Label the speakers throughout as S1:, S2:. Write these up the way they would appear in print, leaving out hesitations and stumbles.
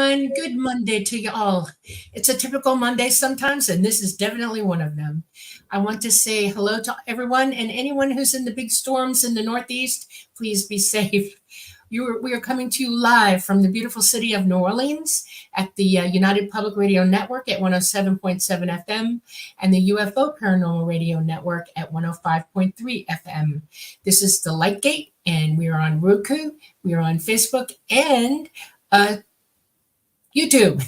S1: everyone. Good Monday to you all. It's a typical Monday sometimes, and this is definitely one of them. I want to say hello to everyone and anyone who's in the big storms in the Northeast. Please be safe. We are coming to you live from the beautiful city of New Orleans at the United Public Radio Network at 107.7 FM and the UFO Paranormal Radio Network at 105.3 FM. This is the Lightgate, and we are on Roku, we are on Facebook, and YouTube.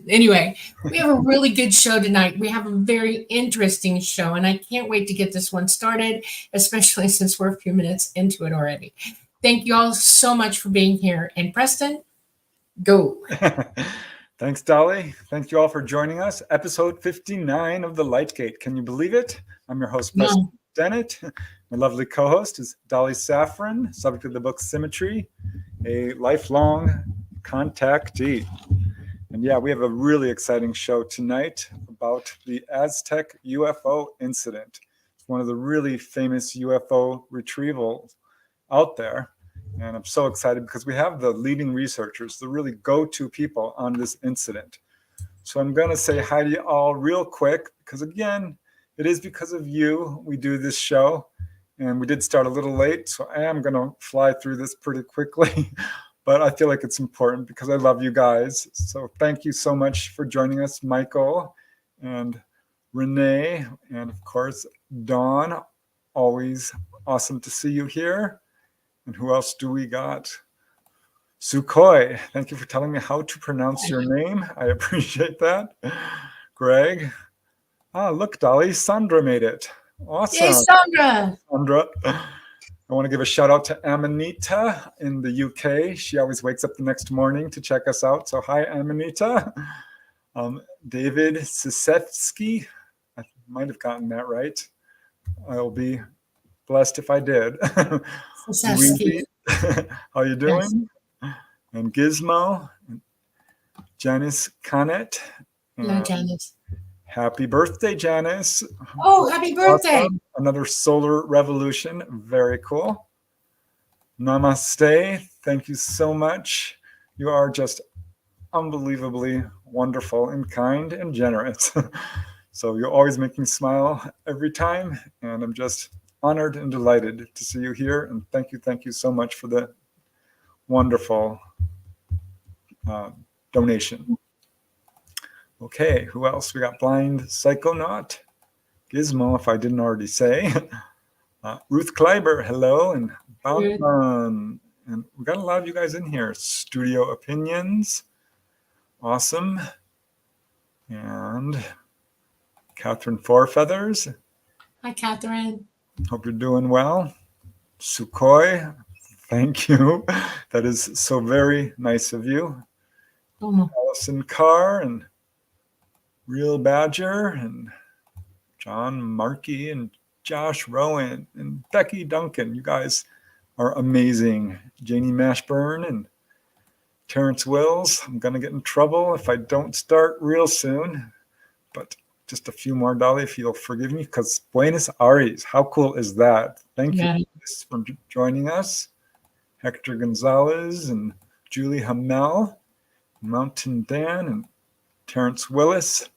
S1: Anyway, we have a really good show tonight. We have a very interesting show, and I can't wait to get this one started, especially since we're a few minutes into it already. Thank you all so much for being here. And Preston, go.
S2: Thanks, Dolly. Thank you all for joining us. Episode 59 of The Lightgate. Can you believe it? I'm your host, Preston Dennett. My lovely co-host is Dolly Saffron, subject of the book Symmetry, a lifelong contactee. And yeah, we have a really exciting show tonight about the Aztec UFO incident. It's one of the really famous UFO retrievals out there. And I'm so excited because we have the leading researchers, the really go-to people on this incident. So I'm going to say hi to you all real quick because, again, it is because of you we do this show. And we did start a little late, so I am going to fly through this pretty quickly. But I feel like it's important because I love you guys. So thank you so much for joining us, Michael and Renee, and of course, Dawn. Always awesome to see you here. And who else do we got? Sukhoi, thank you for telling me how to pronounce your name. I appreciate that. Greg. Look, Dolly, Sandra made it. Awesome.
S1: Yay, Sandra.
S2: Sandra. I want to give a shout out to Amanita in the UK. She always wakes up the next morning to check us out. So hi, Amanita. David Sisevsky. I might have gotten that right. I'll be blessed if I did. How you doing? Yes. And Gizmo, and Janice Canet.
S1: Hello, Janice.
S2: Happy birthday, Janice.
S1: Oh, happy birthday.
S2: Awesome. Another solar revolution. Very cool. Namaste. Thank you so much. You are just unbelievably wonderful and kind and generous. So you always make me smile every time. And I'm just honored and delighted to see you here. And thank you so much for the wonderful donation. Okay, who else? We got Blind Psychonaut, Gizmo, if I didn't already say. Ruth Kleiber, hello, and Bautman. And we got a lot of you guys in here. Studio Opinions, awesome. And Catherine Fourfeathers.
S1: Hi, Catherine.
S2: Hope you're doing well. Sukhoi, thank you. That is so very nice of you. Allison Carr and Real Badger and John Markey and Josh Rowan and Becky Duncan. You guys are amazing. Janie Mashburn and Terrence Wills. I'm going to get in trouble if I don't start real soon. But just a few more, Dolly, if you'll forgive me, because Buenos Aires, how cool is that? Thank you for joining us. Hector Gonzalez and Julie Hamel, Mountain Dan and Terrence Willis,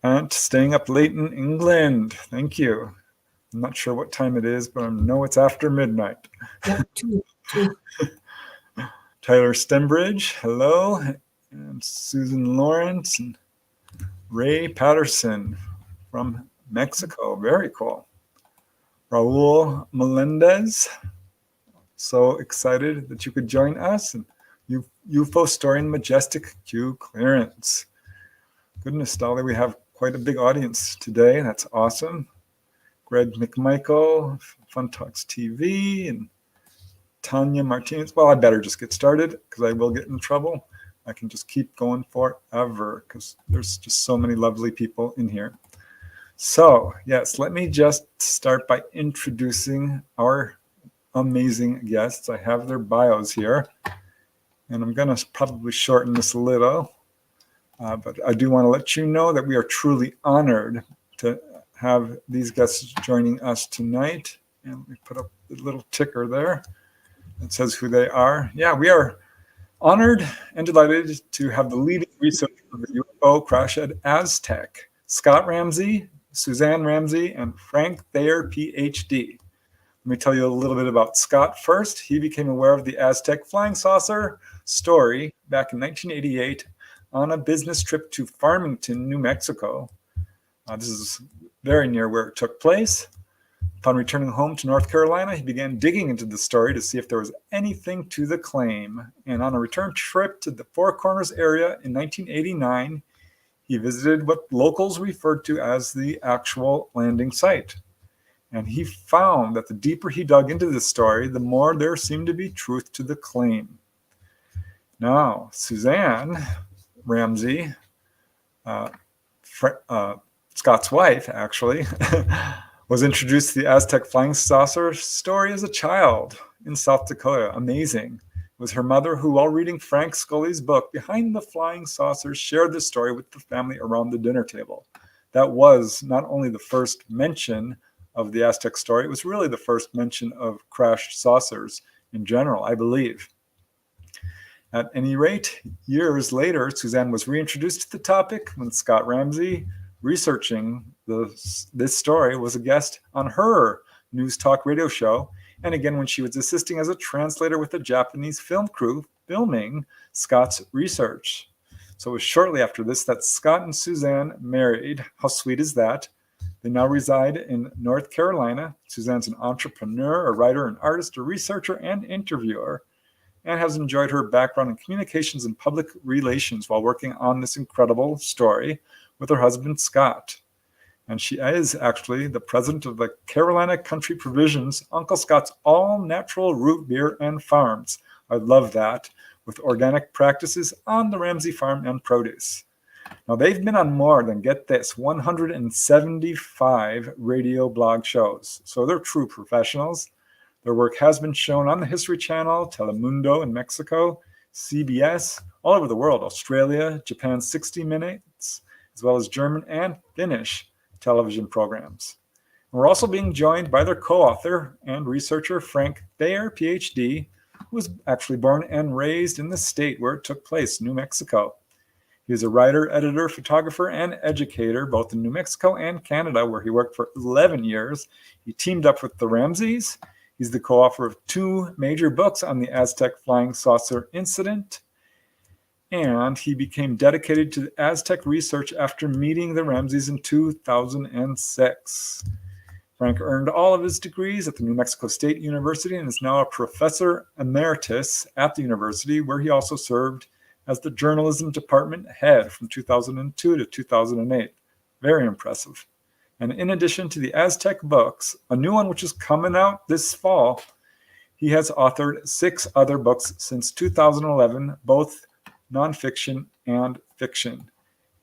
S2: and staying up late in England. Thank you. I'm not sure what time it is, but I know it's after midnight.
S1: Yep, two.
S2: Tyler Stembridge, hello. And Susan Lawrence and Ray Patterson from Mexico. Very cool. Raul Melendez. So excited that you could join us. And UFO Story and Majestic Q Clearance. Goodness, Dolly, we have quite a big audience today. That's awesome. Greg McMichael, Fun Talks TV, and Tanya Martinez. Well, I better just get started because I will get in trouble. I can just keep going forever because there's just so many lovely people in here. So, yes, let me just start by introducing our amazing guests. I have their bios here, and I'm going to probably shorten this a little. But I do want to let you know that we are truly honored to have these guests joining us tonight. And we put up the little ticker there that says who they are. Yeah, we are Honored and delighted to have the leading researcher of the UFO crash at Aztec, Scott Ramsey, Suzanne Ramsey, and Frank Thayer, Ph.D. Let me tell you a little bit about Scott first. He became aware of the Aztec Flying Saucer Story back in 1988 on a business trip to Farmington, New Mexico. This is very near where it took place. Upon returning home to North Carolina, he began digging into the story to see if there was anything to the claim. And on a return trip to the Four Corners area in 1989, he visited what locals referred to as the actual landing site. And he found that the deeper he dug into the story, the more there seemed to be truth to the claim. Now, Suzanne Ramsey, Scott's wife, actually, was introduced to the Aztec Flying Saucer Story as a child in South Dakota. Amazing. It was her mother who, while reading Frank Scully's book, Behind the Flying Saucers, shared the story with the family around the dinner table. That was not only the first mention of the Aztec story, it was really the first mention of crashed saucers in general, I believe. At any rate, years later, Suzanne was reintroduced to the topic when Scott Ramsey, researching this story, was a guest on her news talk radio show, and again when she was assisting as a translator with a Japanese film crew filming Scott's research. So it was shortly after this that Scott and Suzanne married. How sweet is that? They now reside in North Carolina. Suzanne's an entrepreneur, a writer, an artist, a researcher, and interviewer, and has enjoyed her background in communications and public relations while working on this incredible story with her husband, Scott. And she is actually the president of the Carolina Country Provisions, Uncle Scott's all-natural root beer and farms. I love that, with organic practices on the Ramsey Farm and Produce. Now, they've been on more than, get this, 175 radio blog shows. So they're true professionals. Their work has been shown on the History Channel, Telemundo in Mexico, CBS, all over the world, Australia, Japan's 60 Minutes, as well as German and Finnish television programs. And we're also being joined by their co-author and researcher, Frank Thayer, Ph.D., who was actually born and raised in the state where it took place, New Mexico. He is a writer, editor, photographer, and educator, both in New Mexico and Canada, where he worked for 11 years. He teamed up with the Ramseys. He's the co-author of 2 major books on the Aztec Flying Saucer incident, and he became dedicated to Aztec research after meeting the Ramseys in 2006. Frank earned all of his degrees at the New Mexico State University and is now a Professor Emeritus at the university, where he also served as the journalism department head from 2002 to 2008. Very impressive. And in addition to the Aztec books, a new one which is coming out this fall, he has authored 6 other books since 2011, both nonfiction and fiction.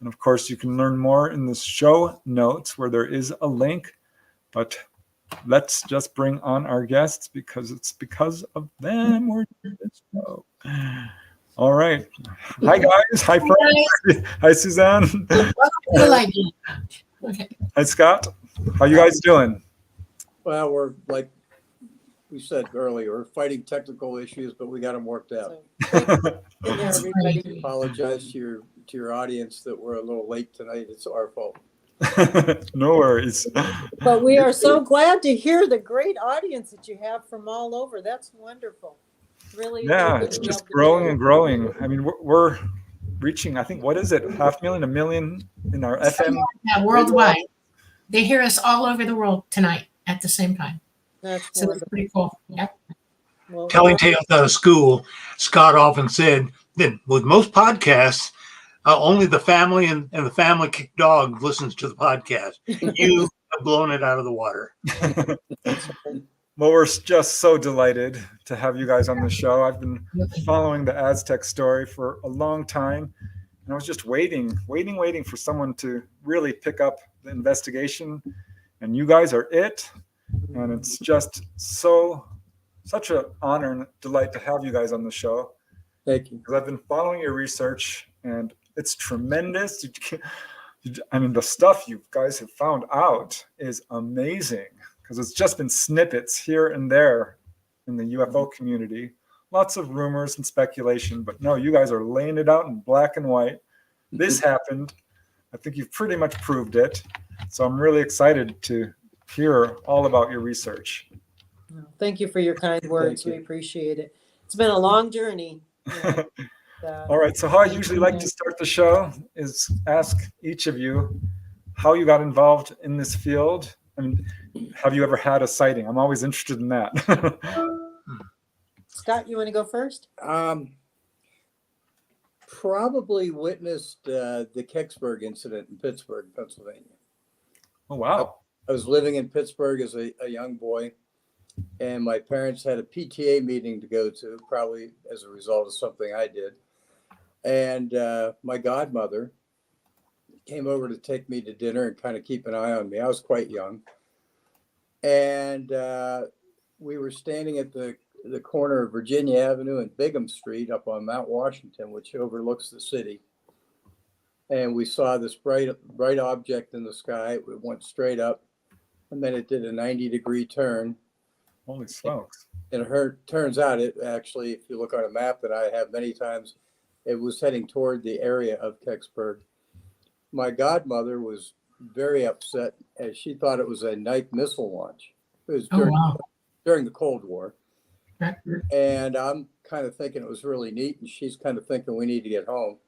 S2: And of course, you can learn more in the show notes where there is a link, but let's just bring on our guests because it's because of them we're doing this show. All right. Hi, guys. Hi, Frank. Hi, Suzanne.
S1: Okay.
S2: Hi, Scott. How you guys doing?
S3: Well, we're like we said earlier, we're fighting technical issues, but we got them worked out. Apologize to your audience that we're a little late tonight. It's our fault.
S2: No worries.
S4: But we are so glad to hear the great audience that you have from all over. That's wonderful. Really.
S2: Yeah, it's just growing and growing. I mean, we're reaching, I think, what is it? 500,000, 1 million in our FM?
S1: Yeah, worldwide. They hear us all over the world tonight at the same time.
S4: That's
S1: so it's pretty cool. Yeah.
S4: Well,
S5: Telling tales out of school, Scott often said that with most podcasts, only the family and the family dog listens to the podcast. You have blown it out of the water.
S2: Well, we're just so delighted to have you guys on the show. I've been following the Aztec story for a long time, and I was just waiting for someone to really pick up the investigation, and you guys are it. And it's just such an honor and delight to have you guys on the show.
S3: Thank you.
S2: Because I've been following your research, and it's tremendous. I mean, the stuff you guys have found out is amazing, because it's just been snippets here and there in the UFO community lots of rumors and speculation, but no, you guys are laying it out in black and white. This happened. I think you've pretty much proved it. So I'm really excited to hear all about your research.
S4: Thank you for your kind words. We appreciate it. It's been a long journey.
S2: All right. So how I usually like to start the show is ask each of you how you got involved in this field. And have you ever had a sighting? I'm always interested in that.
S4: Scott, you want to go first?
S3: Probably witnessed the Kecksburg incident in Pittsburgh, Pennsylvania.
S2: Oh, wow.
S3: I was living in Pittsburgh as a young boy, and my parents had a PTA meeting to go to, probably as a result of something I did. And my godmother came over to take me to dinner and kind of keep an eye on me. I was quite young. And we were standing at the corner of Virginia Avenue and Bingham Street up on Mount Washington, which overlooks the city. And we saw this bright object in the sky. It went straight up, and then it did a 90-degree turn.
S2: Holy smokes.
S3: And it turns out it actually, if you look on a map that I have many times, it was heading toward the area of Kecksburg. My godmother was very upset as she thought it was a night missile launch. It was during the Cold War. And I'm kind of thinking it was really neat, and she's kind of thinking we need to get home.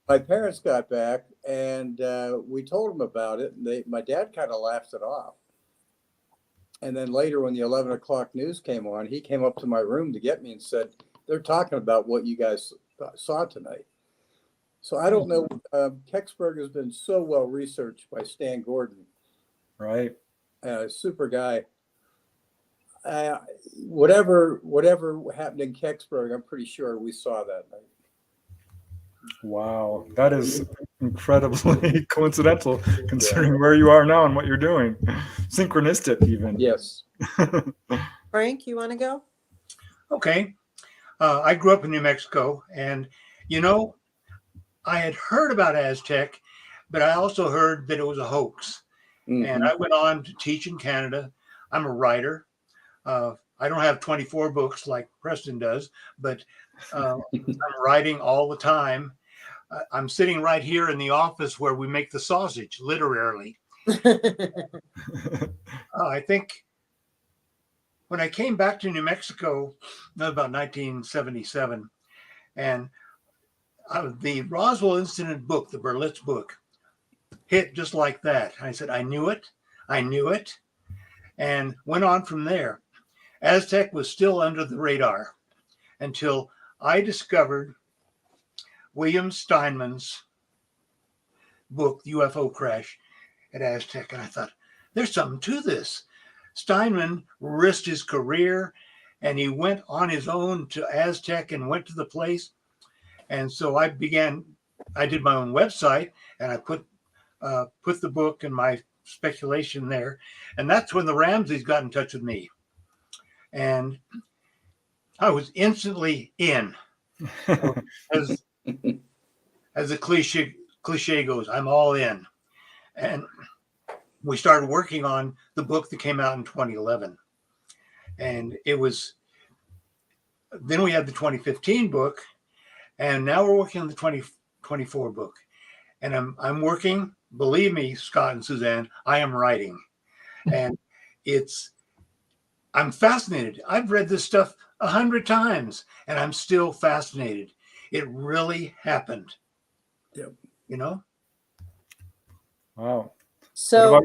S3: My parents got back, and we told them about it, and my dad kind of laughed it off. And then later, when the 11 o'clock news came on, he came up to my room to get me and said, "They're talking about what you guys saw tonight." So I don't know. Kecksburg has been so well researched by Stan Gordon.
S2: Right.
S3: Super guy. Whatever happened in Kecksburg, I'm pretty sure we saw that night.
S2: Wow. That is incredibly coincidental considering where you are now and what you're doing. Synchronistic even.
S3: Yes.
S4: Frank, you want to go?
S5: Okay. I grew up in New Mexico, and, I had heard about Aztec, but I also heard that it was a hoax. Mm-hmm. And I went on to teach in Canada. I'm a writer. I don't have 24 books like Preston does, but I'm writing all the time. I'm sitting right here in the office where we make the sausage, literally. I think when I came back to New Mexico, about 1977, and the Roswell Incident book, the Berlitz book, hit just like that. I said, I knew it, and went on from there. Aztec was still under the radar until I discovered William Steinman's book, UFO Crash at Aztec. And I thought, there's something to this. Steinman risked his career, and he went on his own to Aztec and went to the place. And so I did my own website, and I put the book and my speculation there. And that's when the Ramseys got in touch with me. And I was instantly in. As the cliche goes, I'm all in. And we started working on the book that came out in 2011. And then we had the 2015 book, and now we're working on the 2024 book. And I'm working, believe me, Scott and Suzanne, I am writing. And I'm fascinated. I've read this stuff 100 times, and I'm still fascinated. It really happened.
S3: Yep.
S2: Wow.
S4: So,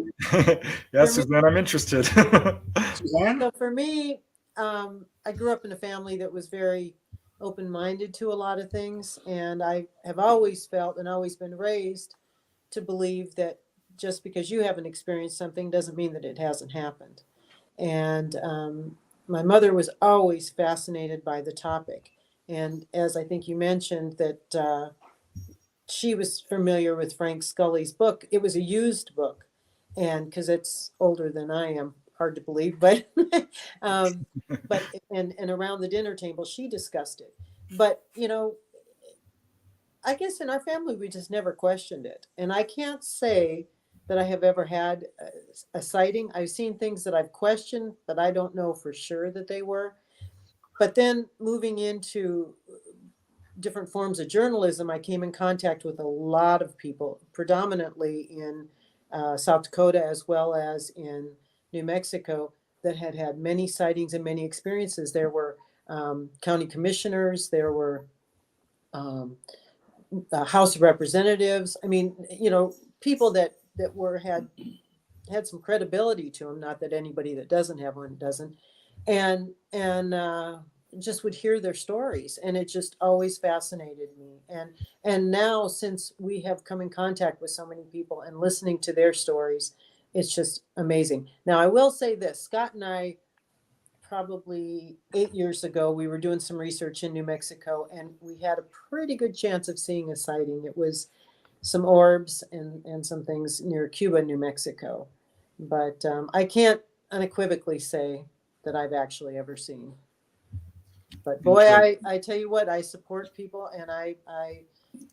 S2: yes, Suzanne, I'm interested.
S5: Suzanne?
S4: So for me, I grew up in a family that was very open-minded to a lot of things, and I have always felt and always been raised to believe that just because you haven't experienced something doesn't mean that it hasn't happened. And my mother was always fascinated by the topic. And as I think you mentioned that she was familiar with Frank Scully's book, it was a used book. And because it's older than I am, hard to believe, but and around the dinner table, she discussed it. But, I guess in our family, we just never questioned it. And I can't say that I have ever had a sighting. I've seen things that I've questioned, but I don't know for sure that they were. But then moving into different forms of journalism, I came in contact with a lot of people, predominantly in South Dakota as well as in New Mexico, that had had many sightings and many experiences. There were county commissioners, there were House of Representatives. I mean, people that had some credibility to them. Not that anybody that doesn't have one doesn't, and just would hear their stories, and it just always fascinated me. And now, since we have come in contact with so many people and listening to their stories, it's just amazing. Now, I will say this: Scott and I, probably 8 years ago, we were doing some research in New Mexico, and we had a pretty good chance of seeing a sighting. It was some orbs and some things near Cuba, New Mexico. But I can't unequivocally say that I've actually ever seen. But boy, I tell you what, I support people, and I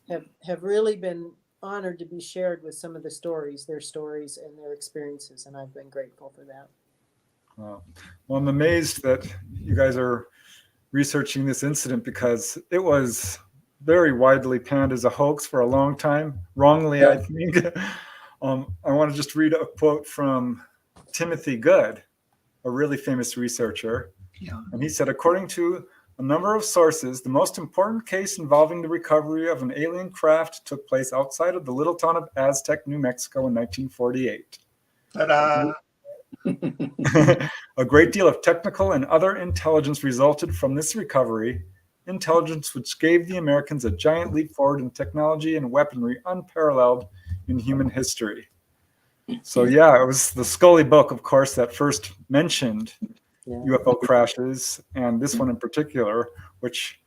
S4: have really been honored to be shared with some of their stories and their experiences, and I've been grateful for that.
S2: Wow. Well, I'm amazed that you guys are researching this incident, because it was very widely panned as a hoax for a long time, wrongly, I think. I want to just read a quote from Timothy Good, a really famous researcher.
S5: Yeah.
S2: And he said, according to a number of sources, the most important case involving the recovery of an alien craft took place outside of the little town of Aztec, New Mexico in 1948.
S5: Ta-da!
S2: A great deal of technical and other intelligence resulted from this recovery, intelligence which gave the Americans a giant leap forward in technology and weaponry unparalleled in human history. So yeah, it was the Scully book, of course, that first mentioned UFO crashes, and this one in particular, which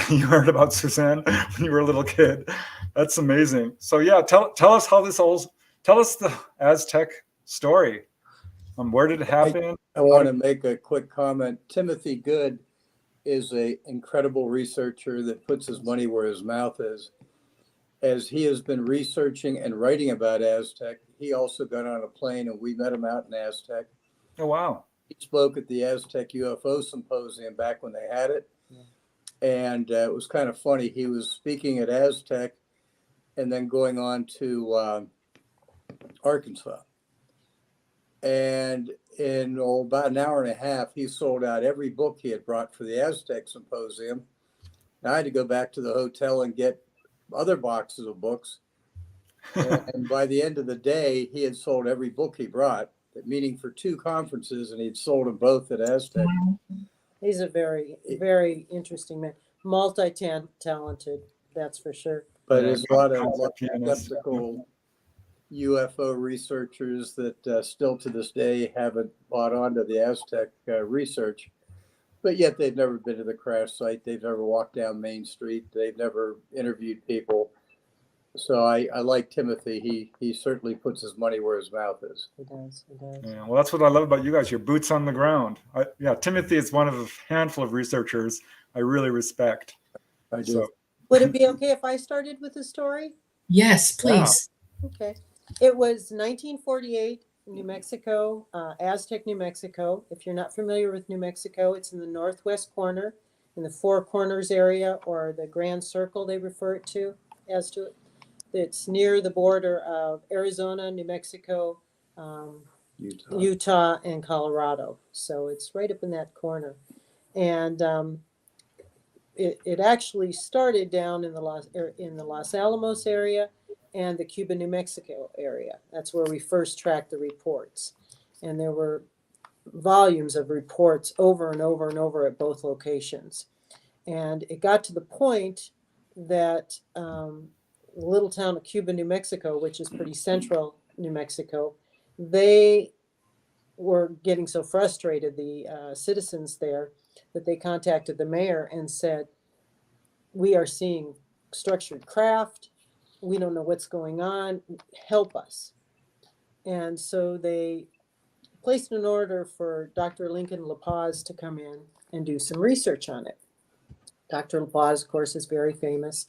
S2: you heard about, Suzanne, when you were a little kid. That's amazing. So yeah, tell us how this all, tell us the Aztec story. Where did it happen?
S3: I want to make a quick comment. Timothy Good is an incredible researcher that puts his money where his mouth is. As he has been researching and writing about Aztec, he also got on a plane, and we met him out in Aztec.
S2: Oh, wow.
S3: He spoke at the Aztec UFO Symposium back when they had it. And it was kind of funny. He was speaking at Aztec and then going on to Arkansas. And in about an hour and a half, he sold out every book he had brought for the Aztec Symposium. And I had to go back to the hotel and get other boxes of books. And by the end of the day, he had sold every book he brought, meaning for 2 conferences, and he'd sold them both at Aztec.
S4: He's a very, very interesting man, multi-talented, that's for sure.
S3: But there's a lot of skeptical UFO researchers that still to this day haven't bought onto the Aztec research, but yet they've never been to the crash site. They've never walked down Main Street. They've never interviewed people. So I like Timothy. He certainly puts his money where his mouth is.
S4: He does.
S2: Yeah, well, that's what I love about you guys. Your boots on the ground. Timothy is one of a handful of researchers I really respect.
S3: I do.
S2: So,
S4: Would it be okay if I started with the story?
S1: Yes, please.
S4: Okay. It was 1948, New Mexico, Aztec, New Mexico. If you're not familiar with New Mexico, it's in the northwest corner, in the Four Corners area, or the Grand Circle, they refer it to as to it. It's near the border of Arizona, New Mexico, Utah, and Colorado. So it's right up in that corner. And it actually started down in the Los Alamos area and the Cuba, New Mexico area. That's where we first tracked the reports. And there were volumes of reports over and over and over at both locations. And it got to the point that the little town of Cuba, New Mexico, which is pretty central New Mexico, they were getting so frustrated, the citizens there, that they contacted the mayor and said, we are seeing structured craft. We don't know what's going on. Help us. And so they placed an order for Dr. Lincoln LaPaz to come in and do some research on it. Dr. LaPaz, of course, is very famous,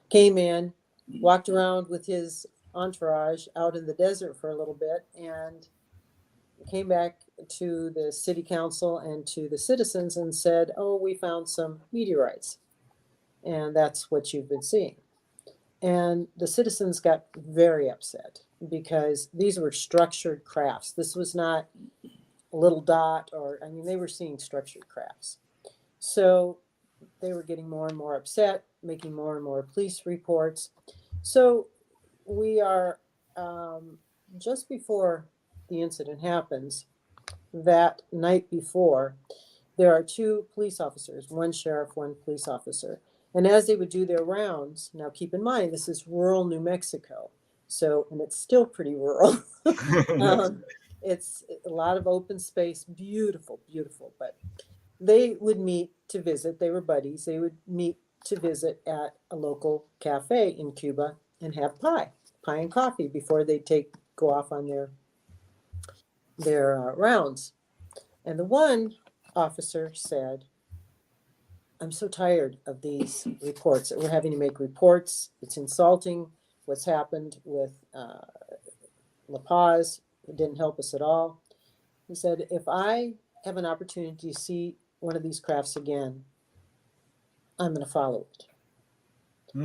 S4: came in, walked around with his entourage out in the desert for a little bit, and came back to the city council and to the citizens and said, oh, we found some meteorites. And that's what you've been seeing. And the citizens got very upset because these were structured crafts. This was not a little dot they were seeing structured crafts. So they were getting more and more upset, making more and more police reports. So we are just before the incident happens, that night before, there are two police officers, one sheriff, one police officer. And as they would do their rounds, now keep in mind, this is rural New Mexico. So, and it's still pretty rural. It's a lot of open space, beautiful, beautiful. But they would meet to visit, they were buddies, they would meet to visit at a local cafe in Cuba and have pie and coffee before they go off on their rounds. And the one officer said, I'm so tired of these reports that we're having to make reports. It's insulting what's happened with La Paz. It didn't help us at all. He said, if I have an opportunity to see one of these crafts again, I'm going to follow it.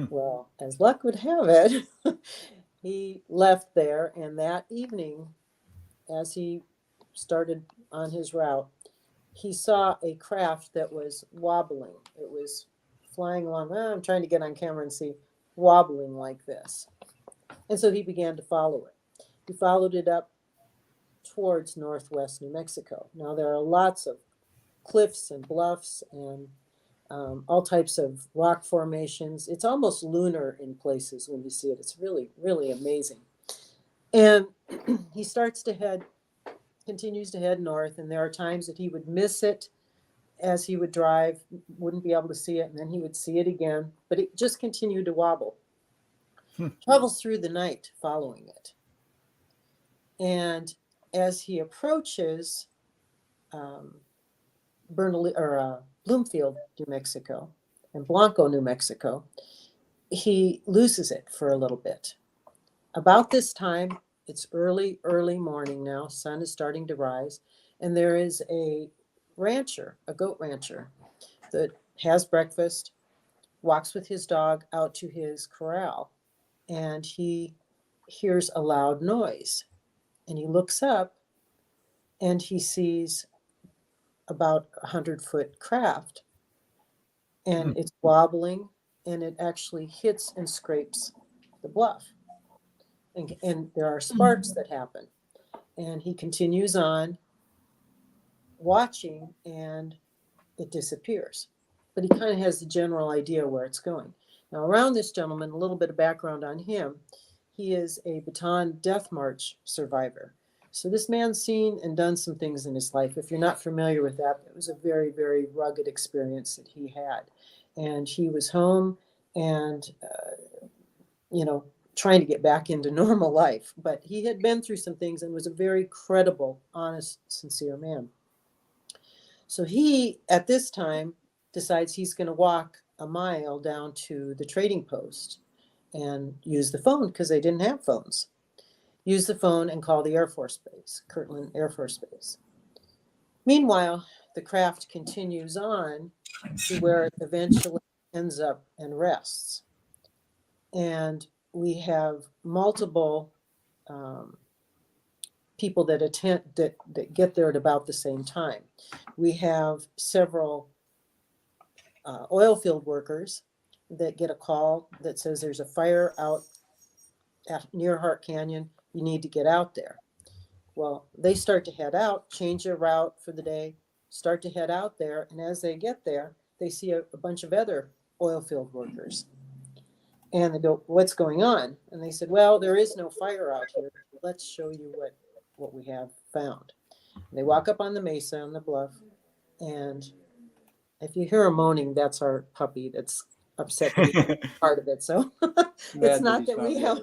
S4: Well, as luck would have it, he left there. And that evening, as he started on his route, he saw a craft that was wobbling. It was flying along. I'm trying to get on camera and see, wobbling like this. And so he began to follow it. He followed it up towards northwest New Mexico. Now there are lots of cliffs and bluffs and all types of rock formations. It's almost lunar in places when you see it. It's really, really amazing. And he continues to head north, and there are times that he would miss it as he would drive, wouldn't be able to see it, and then he would see it again, but it just continued to wobble. Travels through the night following it. And as he approaches Bloomfield, New Mexico, and Blanco, New Mexico, he loses it for a little bit. About this time, it's early morning now. Sun is starting to rise. And there is a goat rancher, that has breakfast, walks with his dog out to his corral, and he hears a loud noise. And he looks up and he sees about 100-foot craft. And it's wobbling, and it actually hits and scrapes the bluff. And there are sparks that happen. And he continues on watching, and it disappears. But he kind of has the general idea where it's going. Now, around this gentleman, a little bit of background on him. He is a Bataan Death March survivor. So this man's seen and done some things in his life. If you're not familiar with that, it was a very, very rugged experience that he had. And he was home and, trying to get back into normal life. But he had been through some things and was a very credible, honest, sincere man. So he, at this time, decides he's going to walk a mile down to the trading post and use the phone, because they didn't have phones. Use the phone and call the Air Force Base, Kirtland Air Force Base. Meanwhile, the craft continues on to where it eventually ends up and rests. And we have multiple people that get there at about the same time. We have several oil field workers that get a call that says there's a fire out near Hart Canyon. You need to get out there. Well, they start to head out, change their route for the day, start to head out there. And as they get there, they see a bunch of other oil field workers. And they go, what's going on? And they said, well, there is no fire out here. Let's show you what we have found. And they walk up on the mesa on the bluff. And if you hear a moaning, that's our puppy that's upset to be part of it. So it's not that we have.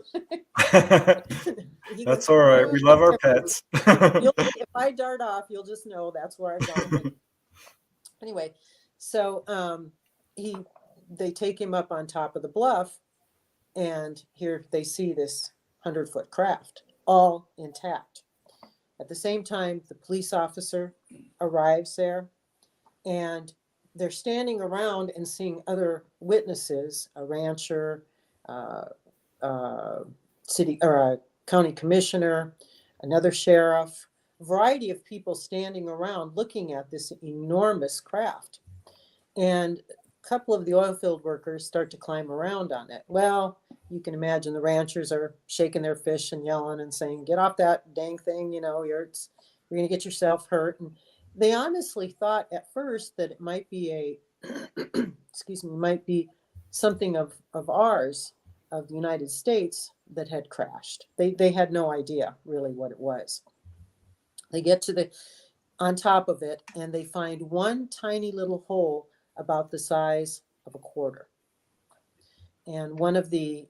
S2: That's all right. We love our pets.
S4: If I dart off, you'll just know that's where I've gone. Anyway, so they take him up on top of the bluff, and here they see this 100-foot craft, all intact. At the same time, the police officer arrives there, and they're standing around and seeing other witnesses, a rancher, city or a county commissioner, another sheriff, a variety of people standing around looking at this enormous craft. And a couple of the oil field workers start to climb around on it. Well, you can imagine the ranchers are shaking their fish and yelling and saying, "Get off that dang thing, you're going to get yourself hurt." And they honestly thought at first that it might be might be something of ours, of the United States, that had crashed. They had no idea really what it was. They get to on top of it, and they find one tiny little hole about the size of a quarter. And one of the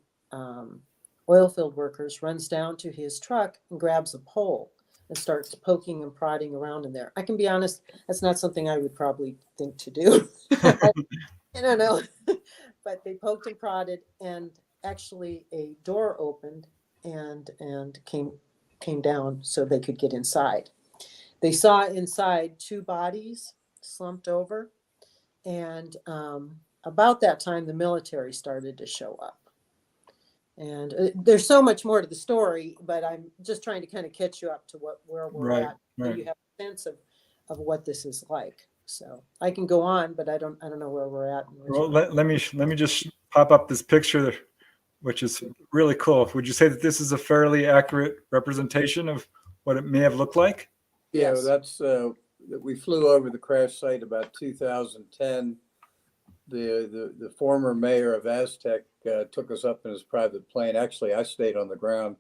S4: oil field workers runs down to his truck and grabs a pole and starts poking and prodding around in there. I can be honest, that's not something I would probably think to do. I don't know. But they poked and prodded, and actually a door opened and came down so they could get inside. They saw inside two bodies slumped over, and about that time the military started to show up. And there's so much more to the story, but I'm just trying to kind of catch you up to where we're at, so you have a sense of what this is like. So I can go on, but I don't know where we're at.
S2: Well, let me just pop up this picture, which is really cool. Would you say that this is a fairly accurate representation of what it may have looked like?
S3: Yeah,
S4: Yes.
S3: that's we flew over the crash site about 2010. The former mayor of Aztec took us up in his private plane. Actually, I stayed on the ground,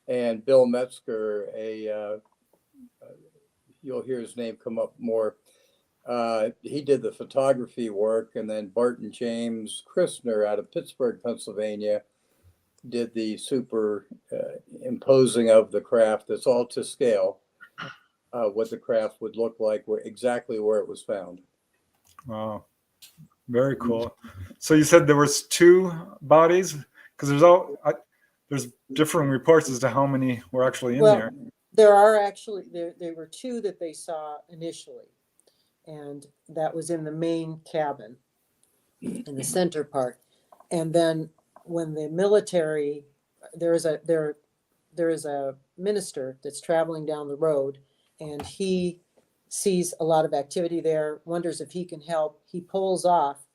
S3: and Bill Metzger, you'll hear his name come up more. He did the photography work, and then Barton James Christner out of Pittsburgh, Pennsylvania, did the super imposing of the craft. That's all to scale, what the craft would look like, exactly where it was found.
S2: Wow, very cool. So you said there was two bodies, because there's differing reports as to how many were actually in there.
S4: There are actually there were two that they saw initially, and that was in the main cabin in the center part. And then when the military, there is a minister that's traveling down the road, and he sees a lot of activity there, wonders if he can help. He pulls off,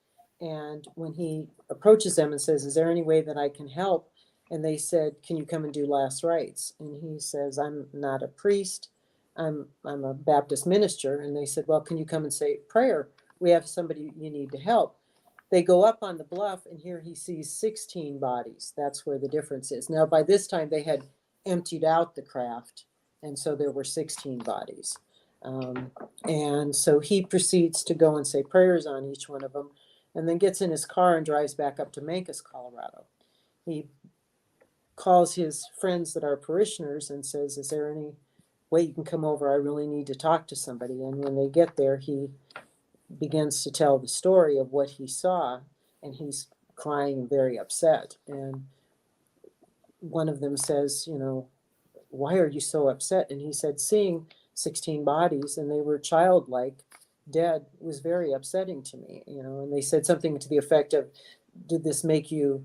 S4: and when he approaches them and says, "Is there any way that I can help?" And they said, "Can you come and do last rites?" And he says, "I'm not a priest. I'm a Baptist minister." And they said, "Well, can you come and say prayer? We have somebody you need to help." They go up on the bluff, and here he sees 16 bodies. That's where the difference is. Now, by this time, they had emptied out the craft, and so there were 16 bodies. And so he proceeds to go and say prayers on each one of them, and then gets in his car and drives back up to Mancos, Colorado. He calls his friends that are parishioners and says, "Is there any way you can come over? I really need to talk to somebody." And when they get there, he begins to tell the story of what he saw, and he's crying and very upset. And one of them says, "Why are you so upset?" And he said, "Seeing 16 bodies, and they were childlike, dead, was very upsetting to me." And they said something to the effect of, "Did this make you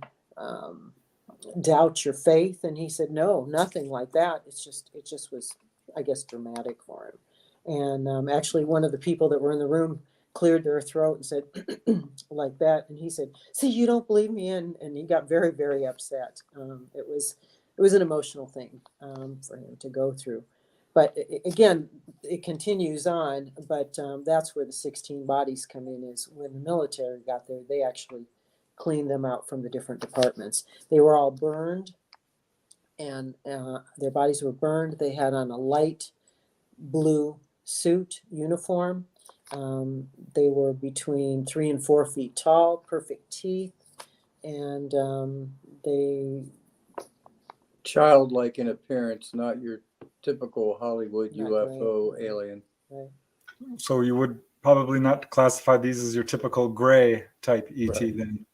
S4: doubt your faith?" And he said, "No, nothing like that. It just was, I guess, dramatic for him." And actually, one of the people that were in the room cleared their throat and said, like that. And he said, "See, you don't believe me," and he got very, very upset. It was an emotional thing for him to go through. But again, it continues on. But that's where the 16 bodies come in. Is when the military got there, they actually cleaned them out from the different departments. They were all burned, and their bodies were burned. They had on a light blue suit uniform. They were between 3 and 4 feet tall, perfect teeth, and they
S3: Childlike in appearance, not your typical Hollywood
S4: Not
S3: UFO
S4: gray.
S3: alien.
S4: right.
S2: So you would probably not classify these as your typical gray type ET
S3: Right.
S2: then.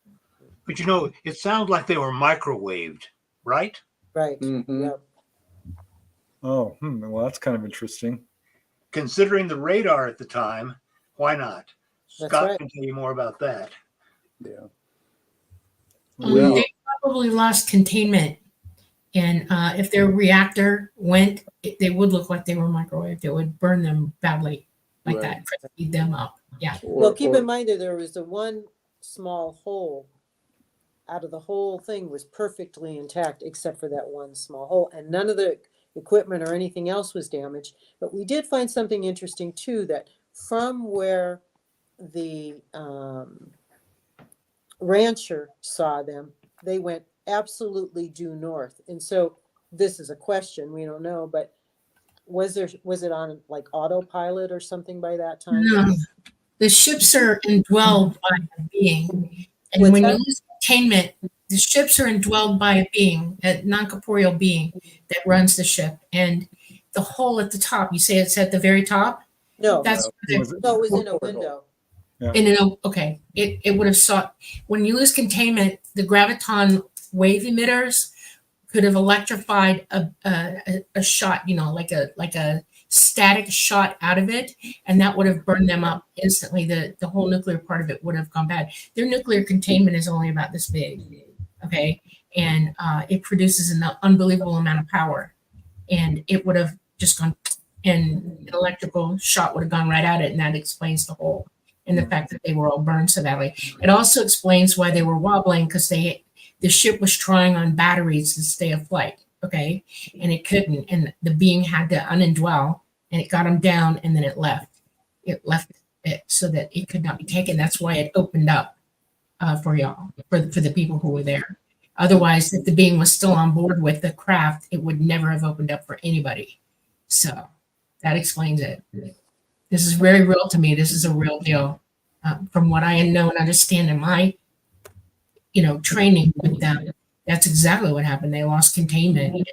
S5: But it sounds like they were microwaved, right?
S4: Right.
S3: Mhm.
S4: Yep.
S2: Oh, well, that's kind of interesting.
S5: Considering the radar at the time, why not?
S4: That's
S5: Scott
S4: right.
S5: can tell you more about that.
S3: Yeah.
S2: Well,
S1: They probably lost containment. And if their reactor went, they would look like they were microwaved. It would burn them badly like
S3: Right.
S1: that, crispy them up. Yeah.
S4: Well, keep in mind that there was the one small hole out of the whole thing was perfectly intact except for that one small hole, and none of the equipment or anything else was damaged. But we did find something interesting too, that from where the rancher saw them, they went absolutely due north. And so this is a question, we don't know, but was it on like autopilot or something by that time?
S1: No, the ships are indwelled by a being. And
S4: What's
S1: when
S4: that?
S1: you lose containment, the ships are indwelled by a being, a non-corporeal being that runs the ship. And the hole at the top, you say it's at the very top?
S4: No,
S1: That's
S3: No.
S2: Was it-
S4: no, it was in a window.
S1: okay. It would have sought, when you lose containment, the graviton wave emitters could have electrified a shot, like a static shot out of it, and that would have burned them up instantly. The whole nuclear part of it would have gone bad. Their nuclear containment is only about this big, okay, and it produces an unbelievable amount of power, and it would have just gone, and an electrical shot would have gone right at it, and that explains the whole, and the fact that they were all burned so badly. It also explains why they were wobbling, because the ship was trying on batteries to stay afloat, okay? And it couldn't, and the being had to unindwell, and it got them down, and then it left. It left it so that it could not be taken. That's why it opened up for y'all, for the people who were there. Otherwise, if the being was still on board with the craft, it would never have opened up for anybody. So that explains it. This is very real to me. This is a real deal. From what I know and understand in my training with them, that's exactly what happened. They lost containment.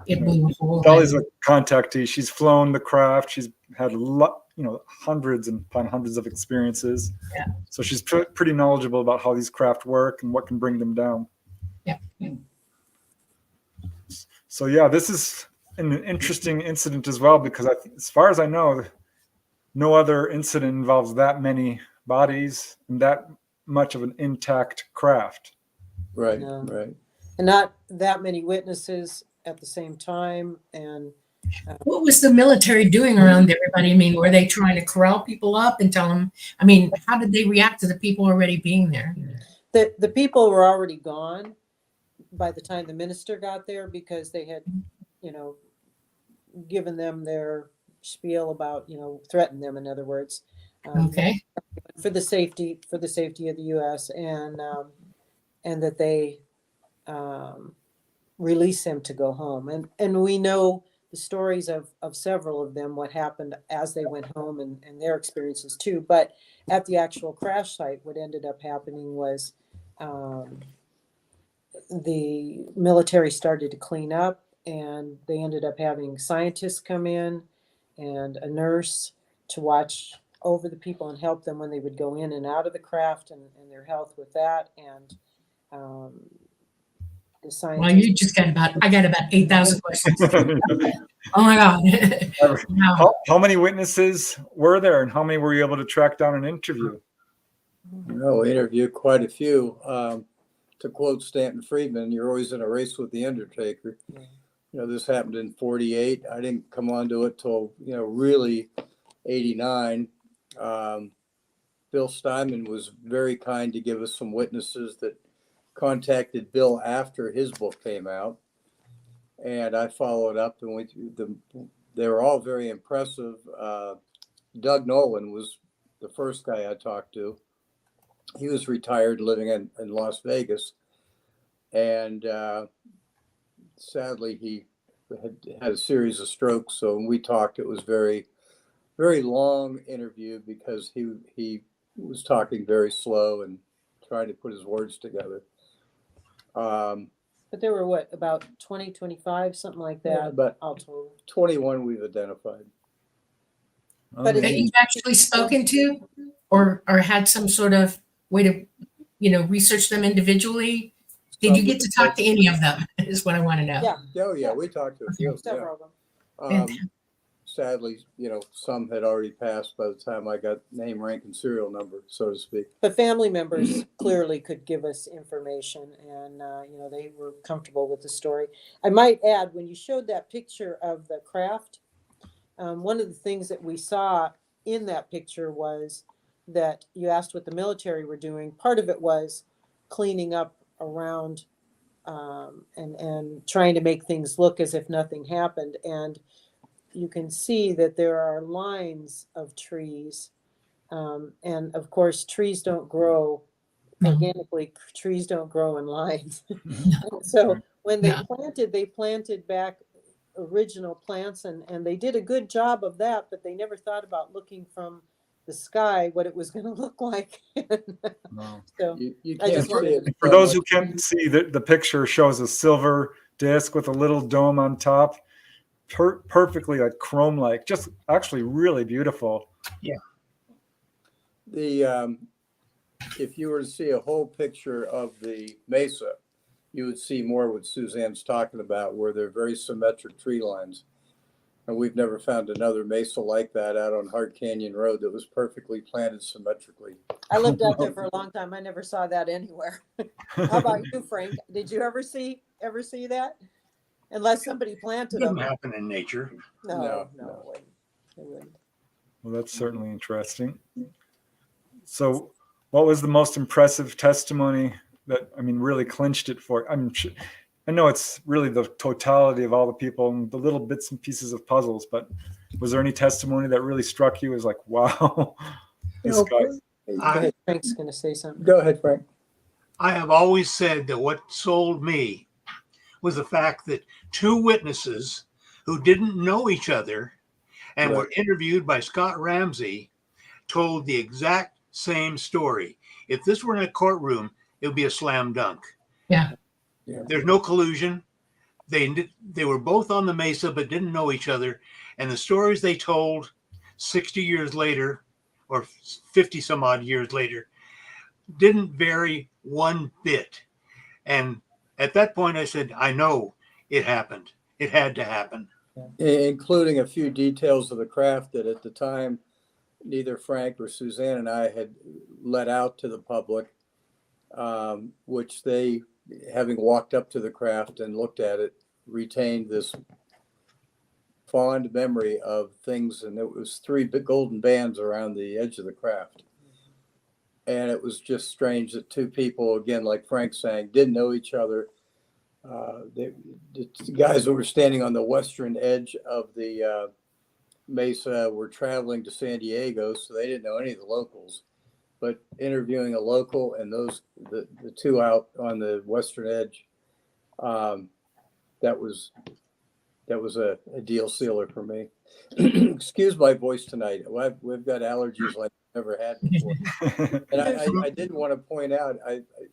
S1: It blew a hole.
S2: Dolly's a contactee. She's flown the craft. She's had hundreds and upon hundreds of experiences.
S1: Yeah.
S2: So she's pretty knowledgeable about how these craft work and what can bring them down.
S1: Yeah.
S2: So yeah, this is an interesting incident as well, because as far as I know, no other incident involves that many bodies and that much of an intact craft.
S3: Right.
S4: No.
S3: Right.
S4: And not that many witnesses at the same time. And
S1: What was the military doing around everybody? I mean, were they trying to corral people up and tell them? I mean, how did they react to the people already being there?
S4: the people were already gone by the time the minister got there, because they had, given them their spiel about, threatened them, in other words,
S1: Okay.
S4: for the safety of the U.S. and that they release them to go home. And we know the stories of several of them, what happened as they went home and their experiences too. But at the actual crash site, what ended up happening was the military started to clean up, and they ended up having scientists come in and a nurse to watch over the people and help them when they would go in and out of the craft, and their health with that. And the scientists.
S1: Well, you just I got about 8,000 questions. Oh my God. Wow.
S2: How many witnesses were there, and how many were you able to track down and interview?
S3: No, we interviewed quite a few. To quote Stanton Friedman, you're always in a race with the undertaker.
S4: Yeah.
S3: This happened in 48. I didn't come onto it till, really 89. Bill Steinman was very kind to give us some witnesses that contacted Bill after his book came out. And I followed up, and they were all very impressive. Doug Nolan was the first guy I talked to. He was retired, living in Las Vegas. And sadly, he had a series of strokes. So when we talked, it was very, very long interview, because he was talking very slow and trying to put his words together.
S4: But there were about 20, 25, something like that.
S3: Yeah, but
S4: all told.
S3: 21 we've identified.
S4: But
S1: That you've actually spoken to, or had some sort of way to, research them individually? Did you get to talk to any of them? Is what I want to know.
S4: Yeah.
S3: Oh yeah, we talked to a few.
S4: Several of them.
S3: Sadly, some had already passed by the time I got name, rank, and serial number, so to speak.
S4: But family members clearly could give us information, and they were comfortable with the story. I might add, when you showed that picture of the craft, one of the things that we saw in that picture was that you asked what the military were doing. Part of it was cleaning up around and trying to make things look as if nothing happened. And you can see that there are lines of trees. And of course, trees don't grow organically. Trees don't grow in lines. So when they planted back original plants, and they did a good job of that, but they never thought about looking from the sky what it was going to look like. So
S3: you
S4: I
S3: can't
S4: just
S3: see it.
S2: For those who can't see, the picture shows a silver disc with a little dome on top, perfectly like chrome-like, just actually really beautiful.
S5: Yeah.
S3: If you were to see a whole picture of the mesa, you would see more what Suzanne's talking about, where they're very symmetric tree lines. And we've never found another mesa like that out on Hart Canyon Road that was perfectly planted symmetrically.
S4: I lived out there for a long time. I never saw that anywhere. How about you, Frank? Did you ever see that? Unless somebody planted
S5: Doesn't
S4: them.
S5: happen in nature.
S4: No, it wouldn't.
S2: Well, that's certainly interesting. So what was the most impressive testimony that, really clinched it for? I know it's really the totality of all the people and the little bits and pieces of puzzles, but was there any testimony that really struck you as like, wow, this guy?
S4: Frank's going to say something.
S3: Go ahead, Frank.
S5: I have always said that what sold me was the fact that two witnesses who didn't know each other and were interviewed by Scott Ramsey told the exact same story. If this were in a courtroom, it would be a slam dunk.
S1: Yeah.
S5: There's no collusion. They were both on the mesa but didn't know each other, and the stories they told 60 years later or 50 some odd years later didn't vary one bit. And at that point I said, I know it happened. It had to happen.
S3: Including a few details of the craft that at the time neither Frank or Suzanne and I had let out to the public, which they, having walked up to the craft and looked at it, retained this fond memory of things. And it was 3 big golden bands around the edge of the craft. And it was just strange that two people, again, like Frank saying, didn't know each other. The guys who were standing on the western edge of the mesa were traveling to San Diego, so they didn't know any of the locals. But interviewing a local and the two out on the western edge, that was a deal sealer for me. Excuse my voice tonight. We've got allergies like I've never had before. And I did want to point out,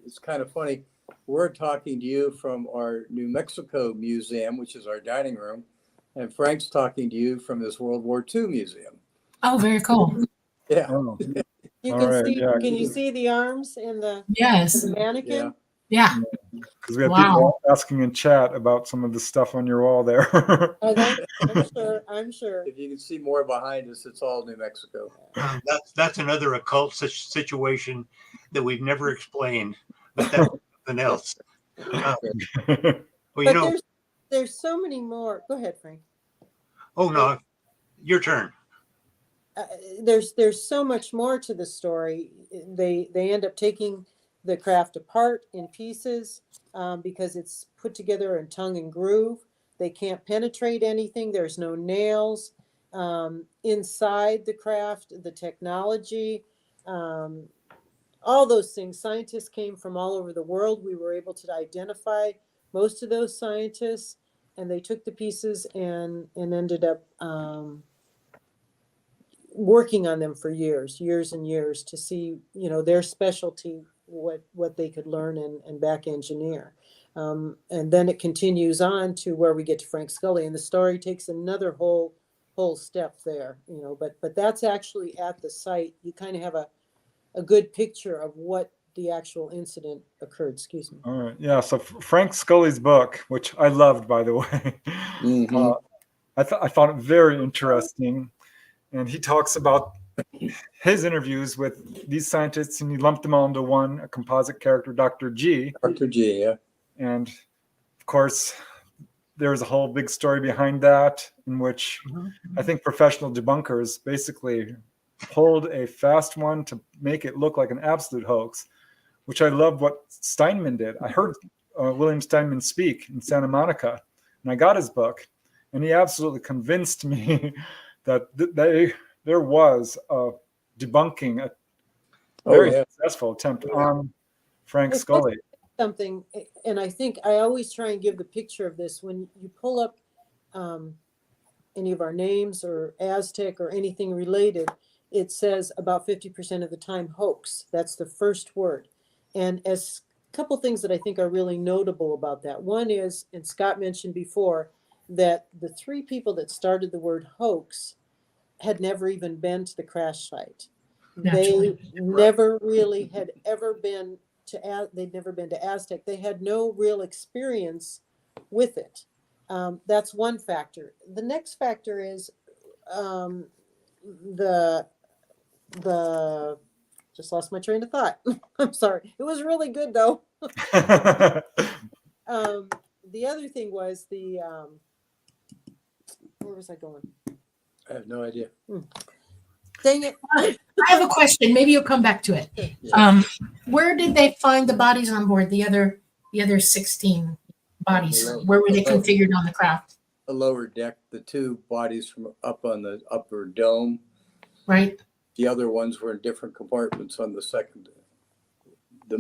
S3: it's kind of funny. We're talking to you from our New Mexico museum, which is our dining room, and Frank's talking to you from this World War II museum.
S1: Oh, very cool.
S3: Yeah.
S2: Oh,
S4: You
S2: all
S4: can
S2: right,
S4: see.
S2: yeah.
S4: Can you see the arms and the
S1: Yes.
S4: mannequin?
S1: Yeah.
S2: because we have
S1: Wow.
S2: people asking in chat about some of the stuff on your wall there.
S4: Oh, I'm sure.
S3: If you can see more behind us, it's all New Mexico.
S5: That's another occult situation that we've never explained, but that's something else. Well,
S4: But there's so many more. Go ahead, Frank.
S5: oh no, your turn.
S4: There's so much more to the story. They end up taking the craft apart in pieces because it's put together in tongue and groove. They can't penetrate anything. There's no nails inside the craft. The technology, all those things. Scientists came from all over the world. We were able to identify most of those scientists, and they took the pieces and ended up working on them for years and years to see, their specialty, what they could learn and back engineer. And then it continues on to where we get to Frank Scully, and the story takes another whole step there, but that's actually at the site. You kind of have a good picture of what the actual incident occurred. Excuse me.
S2: All right. Yeah. So Frank Scully's book, which I loved, by the way, I found it very interesting. And he talks about his interviews with these scientists, and he lumped them all into one, a composite character, Dr. G.
S3: Dr. G, yeah.
S2: And of course, there's a whole big story behind that, in which I think professional debunkers basically pulled a fast one to make it look like an absolute hoax, which I love what Steinman did. I heard William Steinman speak in Santa Monica, and I got his book, and he absolutely convinced me that there was a debunking, a very successful attempt on Frank Scully.
S4: Something, and I think I always try and give the picture of this when you pull up any of our names or Aztec or anything related. It says about 50% of the time hoax. That's the first word. And as a couple things that I think are really notable about that. One is, and Scott mentioned before, that the three people that started the word hoax had never even been to the crash site.
S1: Naturally.
S4: They never really had ever been they'd never been to Aztec. They had no real experience with it. That's one factor. The next factor is the just lost my train of thought. I'm sorry. It was really good though. The other thing was where was I going?
S3: I have no idea.
S4: Dang it.
S1: I have a question. Maybe you'll come back to it. Where did they find the bodies on board? The other 16 bodies. Where were they configured on the craft?
S3: The lower deck, the two bodies from up on the upper dome.
S1: Right.
S3: The other ones were in different compartments on the second.
S5: There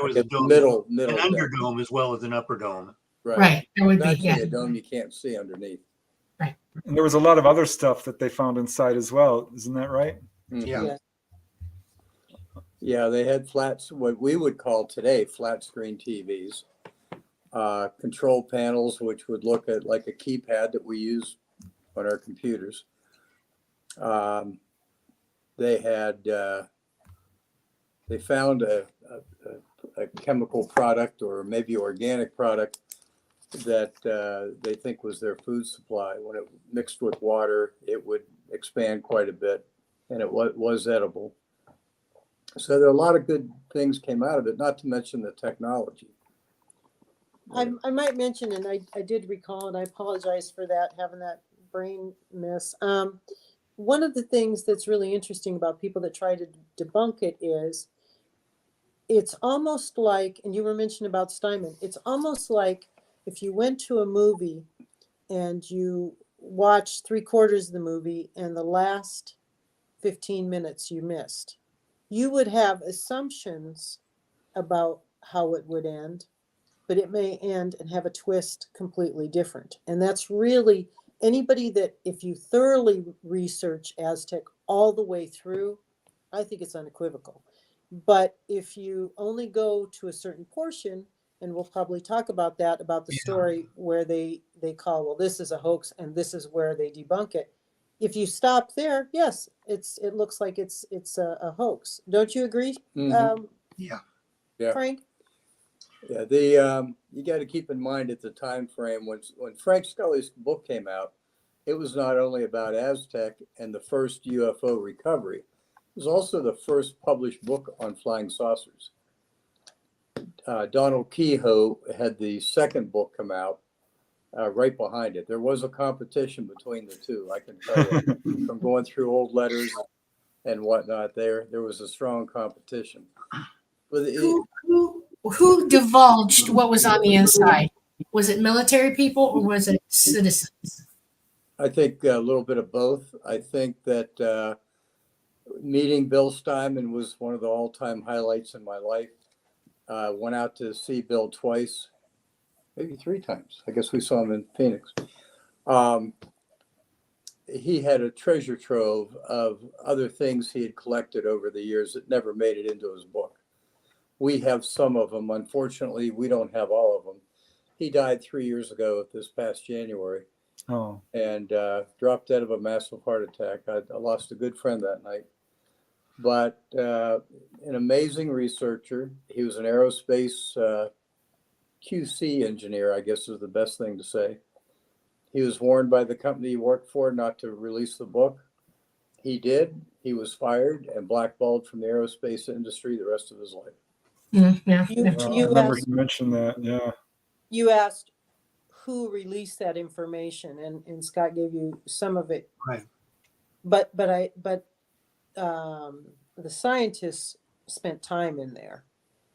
S5: was a dome,
S3: middle
S5: an
S3: deck.
S5: underdome as well as an upper dome.
S1: Right. There would be,
S3: Actually,
S1: yeah.
S3: a dome you can't see underneath.
S2: And there was a lot of other stuff that they found inside as well. Isn't that right?
S5: Yeah.
S4: Yes.
S3: Yeah, they had what we would call today flat screen TVs, control panels, which would look at like a keypad that we use on our computers. They found a chemical product or maybe organic product that they think was their food supply. When it mixed with water, it would expand quite a bit, and it was edible. So there are a lot of good things came out of it, not to mention the technology.
S4: I might mention, and I did recall, and I apologize for that, having that brain miss. One of the things that's really interesting about people that try to debunk it is it's almost like, and you were mentioning about Steinman, it's almost like if you went to a movie and you watched 3/4 of the movie and the last 15 minutes you missed, you would have assumptions about how it would end, but it may end and have a twist completely different. And that's really anybody that, if you thoroughly research Aztec all the way through, I think it's unequivocal. But if you only go to a certain portion, and we'll probably talk about that, about the story where they call, well, this is a hoax and this is where they debunk it. If you stop there, yes, it looks like it's a hoax. Don't you agree?
S5: Yeah.
S4: Frank?
S3: Yeah, you got to keep in mind at the time frame when Frank Scully's book came out, it was not only about Aztec and the first UFO recovery, it was also the first published book on flying saucers. Donald Kehoe had the second book come out right behind it. There was a competition between the two, I can tell you, from going through old letters and whatnot. There was a strong competition. But
S1: Who divulged what was on the inside? Was it military people or was it citizens?
S3: I think a little bit of both. I think that meeting Bill Steinman was one of the all-time highlights in my life. Went out to see Bill twice, maybe 3 times. I guess we saw him in Phoenix. He had a treasure trove of other things he had collected over the years that never made it into his book. We have some of them. Unfortunately, we don't have all of them. He died 3 years ago this past January.
S2: Oh.
S3: And dropped dead of a massive heart attack. I lost a good friend that night. But an amazing researcher. He was an aerospace QC engineer, I guess is the best thing to say. He was warned by the company he worked for not to release the book. He did. He was fired and blackballed from the aerospace industry the rest of his life.
S1: Yeah.
S4: You,
S2: I
S4: you
S2: remember
S4: asked,
S2: you mentioned that. Yeah.
S4: you asked who released that information, and Scott gave you some of it.
S5: Right.
S4: But the scientists spent time in there,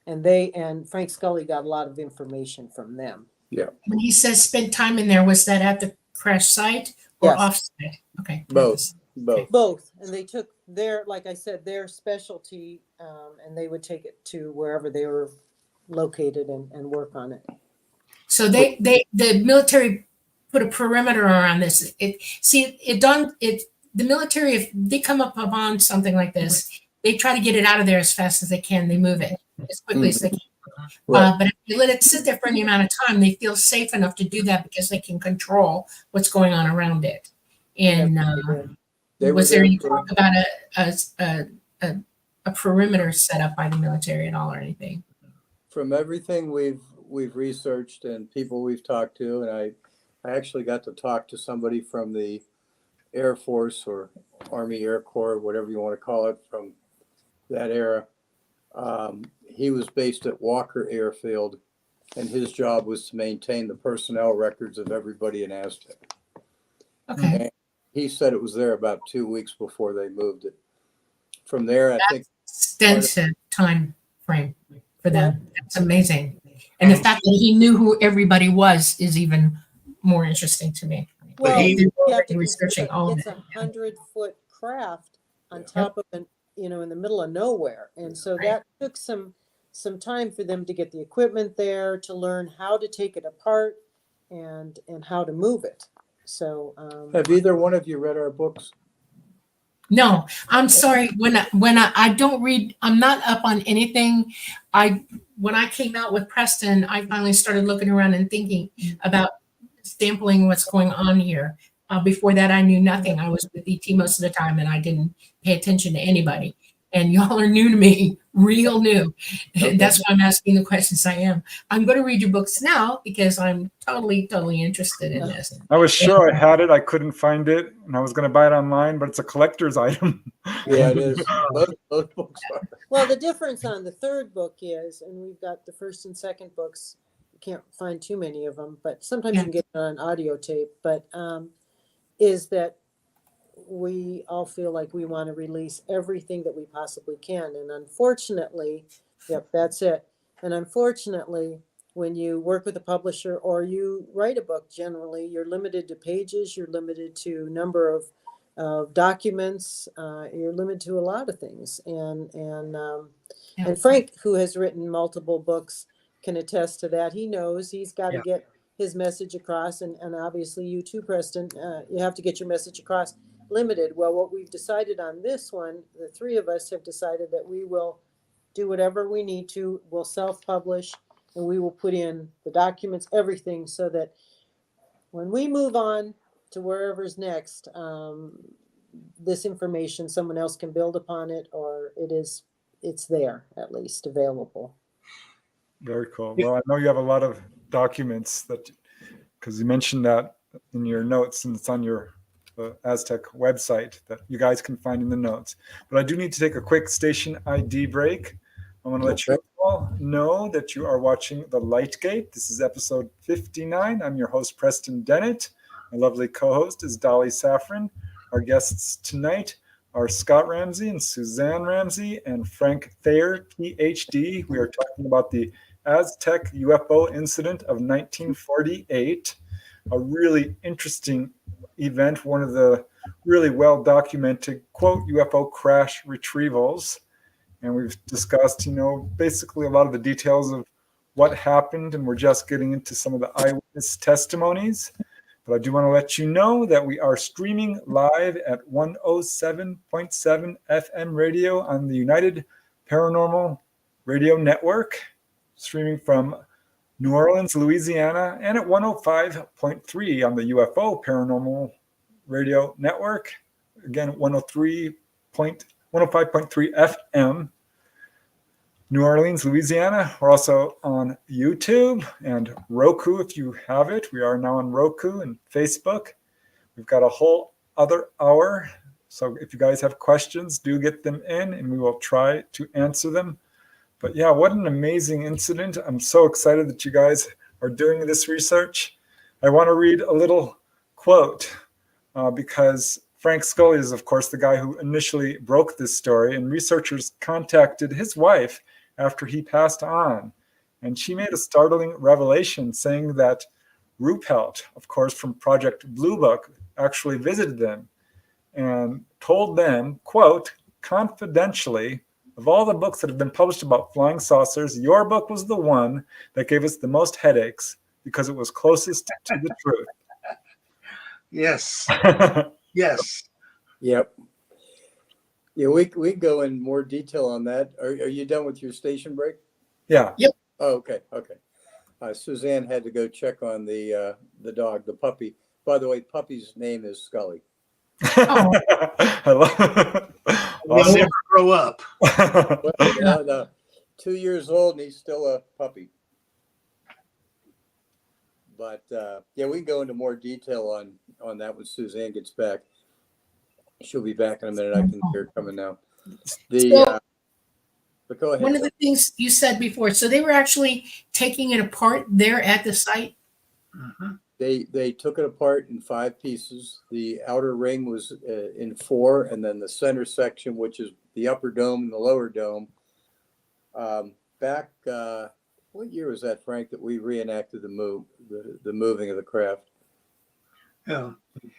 S4: and Frank Scully got a lot of information from them.
S1: When he says spend time in there, was that at the crash site or
S4: Yes.
S1: off site? Okay.
S3: Both.
S4: Both, and they took their, like I said, their specialty, and they would take it to wherever they were located and work on it.
S1: So the military put a perimeter around this. The military, if they come up upon something like this, they try to get it out of there as fast as they can. They move it as quickly as they can.
S3: Right.
S1: But if you let it sit there for any amount of time, they feel safe enough to do that because they can control what's going on around it. And was there any talk about a perimeter set up by the military at all or anything?
S3: From everything we've researched and people we've talked to, and I actually got to talk to somebody from the Air Force or Army Air Corps, whatever you want to call it, from that era. He was based at Walker Airfield, and his job was to maintain the personnel records of everybody in Aztec.
S1: Okay.
S3: And he said it was there about 2 weeks before they moved it. From there, I think
S1: Extensive time frame for them. That's amazing. And the fact that he knew who everybody was is even more interesting to me.
S4: Well,
S5: he-
S4: you have to
S1: researching
S4: consider
S1: all of
S4: it's
S1: it.
S4: 100-foot craft on top of in the middle of nowhere, and so
S1: Right.
S4: that took some time for them to get the equipment there, to learn how to take it apart and how to move it. So
S3: have either one of you read our books?
S1: No, I'm sorry. When I don't read, I'm not up on anything. When I came out with Preston, I finally started looking around and thinking about sampling what's going on here. Before that, I knew nothing. I was with ET most of the time, and I didn't pay attention to anybody. And y'all are new to me, real new.
S3: Okay.
S1: That's why I'm asking the questions I am. I'm going to read your books now because I'm totally interested in this.
S2: I was sure I had it. I couldn't find it, and I was going to buy it online, but it's a collector's item.
S3: Yeah, it is. Both books are.
S4: well, the difference on the third book is, and we've got the first and second books. Can't find too many of them, but sometimes you can get it on audio tape. But is that we all feel like we want to release everything that we possibly can. And unfortunately, that's it. And unfortunately, when you work with a publisher or you write a book, generally, you're limited to pages, you're limited to number of documents, you're limited to a lot of things. And Frank, who has written multiple books, can attest to that. He knows he's got to get his message across. And obviously you too, Preston, you have to get your message across. Limited. Well, what we've decided on this one, the three of us have decided that we will do whatever we need to. We'll self-publish, and we will put in the documents, everything, so that when we move on to wherever's next, this information, someone else can build upon it, or it's there, at least available.
S2: Very cool. Well, I know you have a lot of documents because you mentioned that in your notes, and it's on your Aztec website that you guys can find in the notes. But I do need to take a quick station ID break. I want to let you all know that you are watching The Lightgate. This is episode 59. I'm your host, Preston Dennett. My lovely co-host is Dolly Safran. Our guests tonight are Scott Ramsey and Suzanne Ramsey and Frank Thayer, Ph.D. We are talking about the Aztec UFO incident of 1948, a really interesting event, one of the really well-documented, quote, UFO crash retrievals. And we've discussed, basically a lot of the details of what happened, and we're just getting into some of the eyewitness testimonies. But I do want to let you know that we are streaming live at 107.7 FM radio on the United Paranormal Radio Network, streaming from New Orleans, Louisiana, and at 105.3 on the UFO Paranormal Radio Network. Again, 105.3 FM. New Orleans, Louisiana. We're also on YouTube and Roku if you have it. We are now on Roku and Facebook. We've got a whole other hour. So if you guys have questions, do get them in and we will try to answer them. But yeah, what an amazing incident. I'm so excited that you guys are doing this research. I want to read a little quote because Frank Scully is, of course, the guy who initially broke this story, and researchers contacted his wife after he passed on. And she made a startling revelation saying that Ruppelt, of course, from Project Blue Book, actually visited them and told them, quote, confidentially, of all the books that have been published about flying saucers, your book was the one that gave us the most headaches because it was closest to the truth.
S5: Yes. Yes.
S3: Yep. Yeah, we go in more detail on that. Are you done with your station break?
S2: Yeah.
S1: Yep.
S3: Oh, okay. Suzanne had to go check on the dog, the puppy. By the way, puppy's name is Scully.
S1: Oh.
S2: I love
S5: They never grow up.
S3: Well, no, 2 years old and he's still a puppy. But yeah, we can go into more detail on that when Suzanne gets back. She'll be back in a minute. I can hear her coming now. But go ahead.
S1: One of the things you said before, so they were actually taking it apart there at the site?
S5: Mhm.
S3: They took it apart in 5 pieces. The outer ring was in 4, and then the center section, which is the upper dome and the lower dome. Back, what year was that, Frank, that we reenacted the moving of the craft?
S5: Yeah.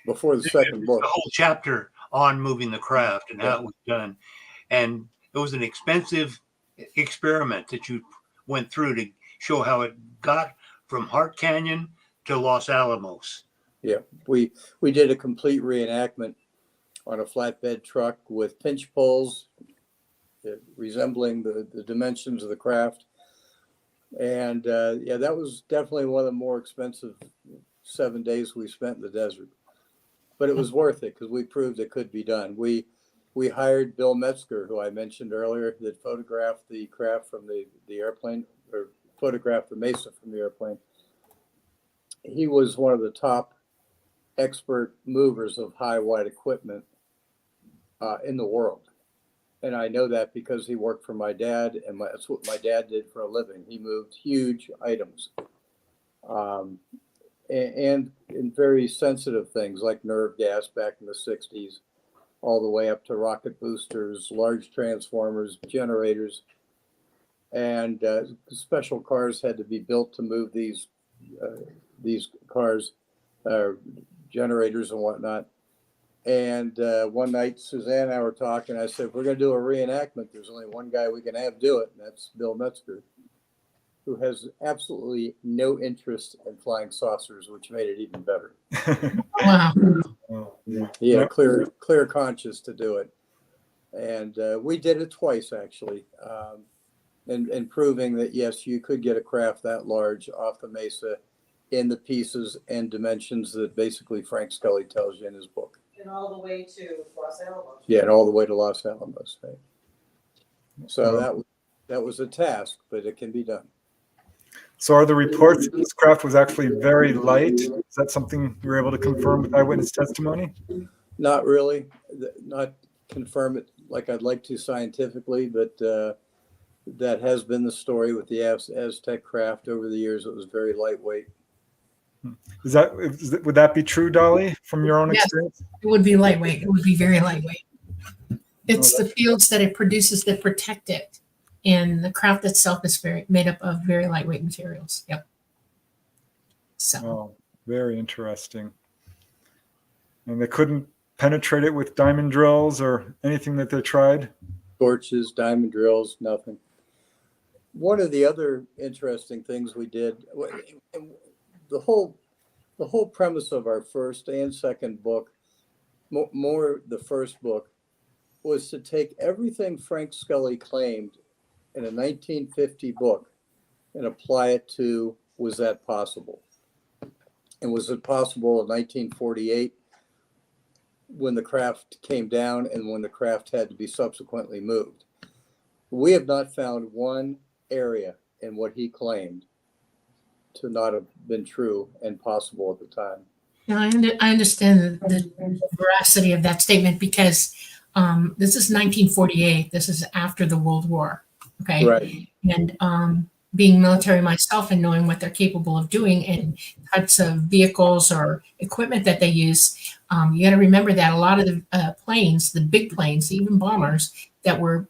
S3: Before the second book.
S5: The whole chapter on moving the craft and how it was done. And it was an expensive experiment that you went through to show how it got from Hart Canyon to Los Alamos.
S3: Yeah, we did a complete reenactment on a flatbed truck with pinch poles resembling the dimensions of the craft. And yeah, that was definitely one of the more expensive 7 days we spent in the desert. But it was worth it because we proved it could be done. We hired Bill Metzger, who I mentioned earlier, that photographed the craft from the airplane, or photographed the mesa from the airplane. He was one of the top expert movers of high wide equipment in the world. And I know that because he worked for my dad, and that's what my dad did for a living. He moved huge items and in very sensitive things like nerve gas back in the 60s, all the way up to rocket boosters, large transformers, generators. And special cars had to be built to move these cars, generators and whatnot. And one night, Suzanne and I were talking. I said, we're going to do a reenactment. There's only one guy we can have do it, and that's Bill Metzger, who has absolutely no interest in flying saucers, which made it even better.
S1: Wow.
S3: He had a clear conscience to do it. And we did it twice, actually, and proving that, yes, you could get a craft that large off the mesa in the pieces and dimensions that basically Frank Scully tells you in his book.
S4: And all the way to Los Alamos.
S3: Yeah, and all the way to Los Alamos. Right? So that was a task, but it can be done.
S2: So are the reports that this craft was actually very light? Is that something you were able to confirm with eyewitness testimony?
S3: Not really. Not confirm it like I'd like to scientifically, but that has been the story with the Aztec craft over the years. It was very lightweight.
S2: Would that be true, Dolly, from your own experience?
S1: It would be lightweight. It would be very lightweight. It's the fields that it produces that protect it. And the craft itself is made up of very lightweight materials. Yep. So.
S2: Oh, very interesting. And they couldn't penetrate it with diamond drills or anything that they tried?
S3: Torches, diamond drills, nothing. One of the other interesting things we did, the whole premise of our first and second book, more the first book, was to take everything Frank Scully claimed in a 1950 book and apply it to, was that possible? And was it possible in 1948 when the craft came down and when the craft had to be subsequently moved? We have not found one area in what he claimed to not have been true and possible at the time.
S1: Now, I understand the veracity of that statement because this is 1948. This is after the World War. Okay.
S3: Right.
S1: And being military myself and knowing what they're capable of doing and types of vehicles or equipment that they use, you got to remember that a lot of the planes, the big planes, even bombers that were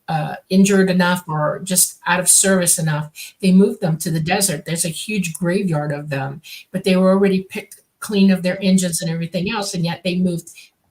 S1: injured enough or just out of service enough, they moved them to the desert. There's a huge graveyard of them, but they were already picked clean of their engines and everything else, and yet they moved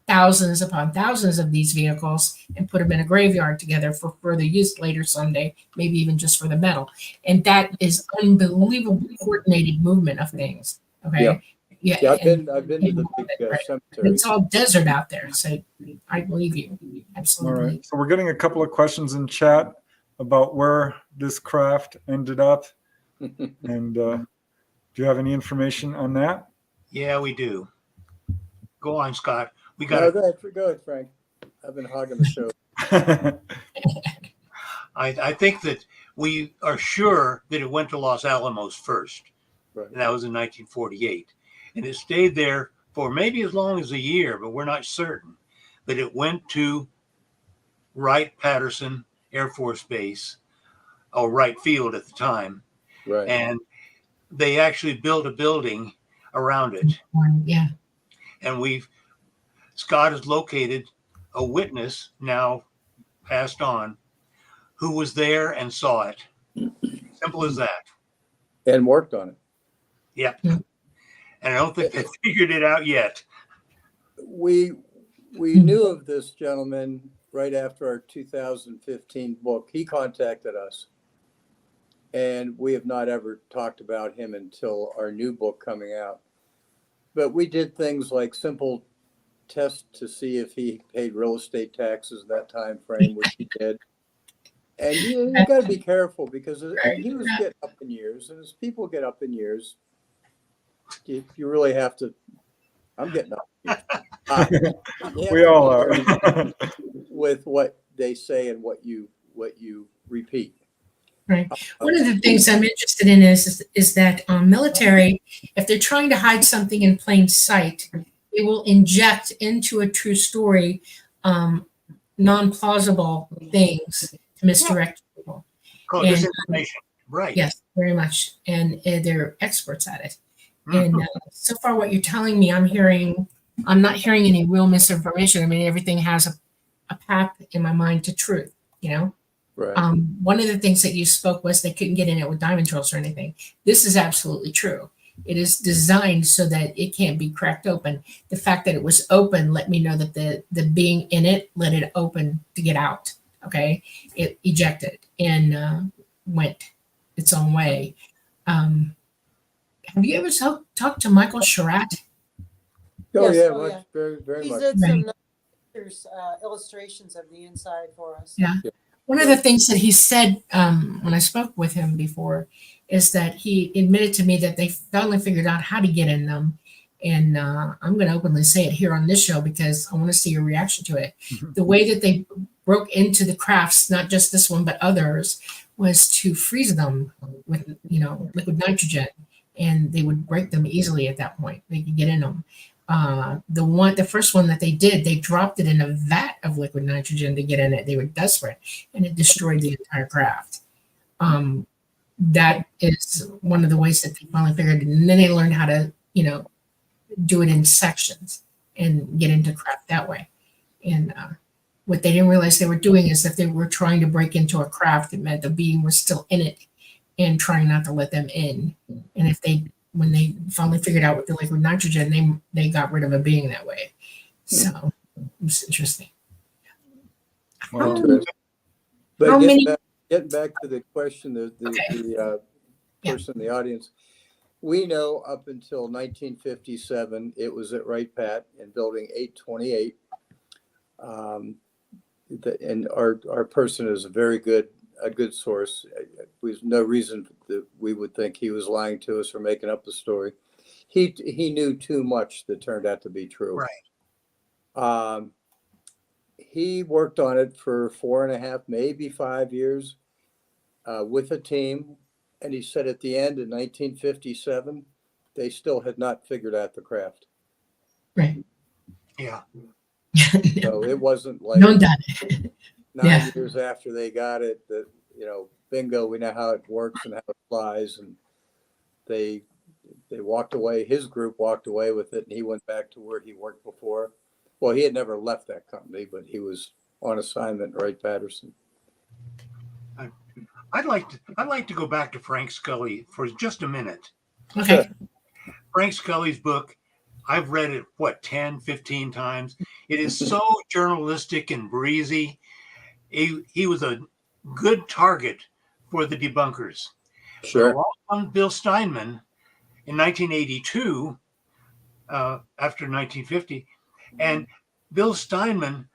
S1: thousands upon thousands of these vehicles and put them in a graveyard together for further use later someday, maybe even just for the metal. And that is unbelievable coordinated movement of things. Okay.
S3: Yeah, I've been to the big cemetery.
S1: It's all desert out there, so I believe you. Absolutely.
S2: All right. So we're getting a couple of questions in chat about where this craft ended up, and do you have any information on that?
S5: Yeah, we do. Go on, Scott. We got.
S3: No, go ahead, Frank. I've been hogging the show.
S5: I think that we are sure that it went to Los Alamos first.
S3: Right.
S5: And that was in 1948. And it stayed there for maybe as long as a year, but we're not certain. But it went to Wright-Patterson Air Force Base, or Wright Field at the time.
S3: Right.
S5: And they actually built a building around it.
S1: Yeah.
S5: And Scott has located a witness, now passed on, who was there and saw it. Simple as that.
S3: And worked on it.
S5: Yep. Yeah. And I don't think they figured it out yet.
S3: We knew of this gentleman right after our 2015 book. He contacted us, and we have not ever talked about him until our new book coming out. But we did things like simple tests to see if he paid real estate taxes in that time frame, which he did. And you got to be careful because he was getting up in years, and as people get up in years, you really have to. I'm getting up.
S2: We all are.
S3: With what they say and what you repeat.
S1: Right. One of the things I'm interested in is that military, if they're trying to hide something in plain sight, they will inject into a true story non-plausible things to misdirect people.
S5: Oh, disinformation. Right.
S1: Yes, very much. And they're experts at it. And so far what you're telling me, I'm not hearing any real misinformation. I mean, everything has a path in my mind to truth, you know?
S3: Right.
S1: One of the things that you spoke was they couldn't get in it with diamond drills or anything. This is absolutely true. It is designed so that it can't be cracked open. The fact that it was open let me know that the being in it let it open to get out. Okay. It ejected and went its own way. Have you ever talked to Michael Sherratt?
S3: Oh,
S4: Yes,
S3: yeah,
S4: oh,
S3: much,
S4: yeah.
S3: very, very
S4: He
S3: much.
S4: did some nice illustrations of the inside for us.
S1: Yeah. One of the things that he said when I spoke with him before is that he admitted to me that they finally figured out how to get in them. And I'm going to openly say it here on this show because I want to see your reaction to it. The way that they broke into the crafts, not just this one, but others, was to freeze them with, liquid nitrogen. And they would break them easily at that point. They could get in them. The first one that they did, they dropped it in a vat of liquid nitrogen to get in it. They were desperate, and it destroyed the entire craft. That is one of the ways that they finally figured it. And then they learned how to, do it in sections and get into craft that way. And what they didn't realize they were doing is that they were trying to break into a craft. It meant the being was still in it and trying not to let them in. And when they finally figured out with the liquid nitrogen, they got rid of a being that way. So it's interesting.
S3: But getting back to the question, the person in the audience, we know up until 1957, it was at Wright Pat in building 828. And our person is a good source. There's no reason that we would think he was lying to us or making up the story. He knew too much that turned out to be true.
S5: Right.
S3: he worked on it for 4.5, maybe 5 years with a team. And he said at the end in 1957, they still had not figured out the craft.
S1: Right.
S5: Yeah.
S3: So it wasn't like
S1: No doubt.
S3: 9 years after they got it that, bingo, we know how it works and how it flies. And they walked away. His group walked away with it, and he went back to where he worked before. Well, he had never left that company, but he was on assignment in Wright-Patterson.
S5: I'd like to go back to Frank Scully for just a minute.
S1: Okay.
S5: Frank Scully's book, I've read it, 10, 15 times. It is so journalistic and breezy. He was a good target for the debunkers.
S3: Sure.
S5: Along comes Bill Steinman in 1982, after 1950, and Bill Steinman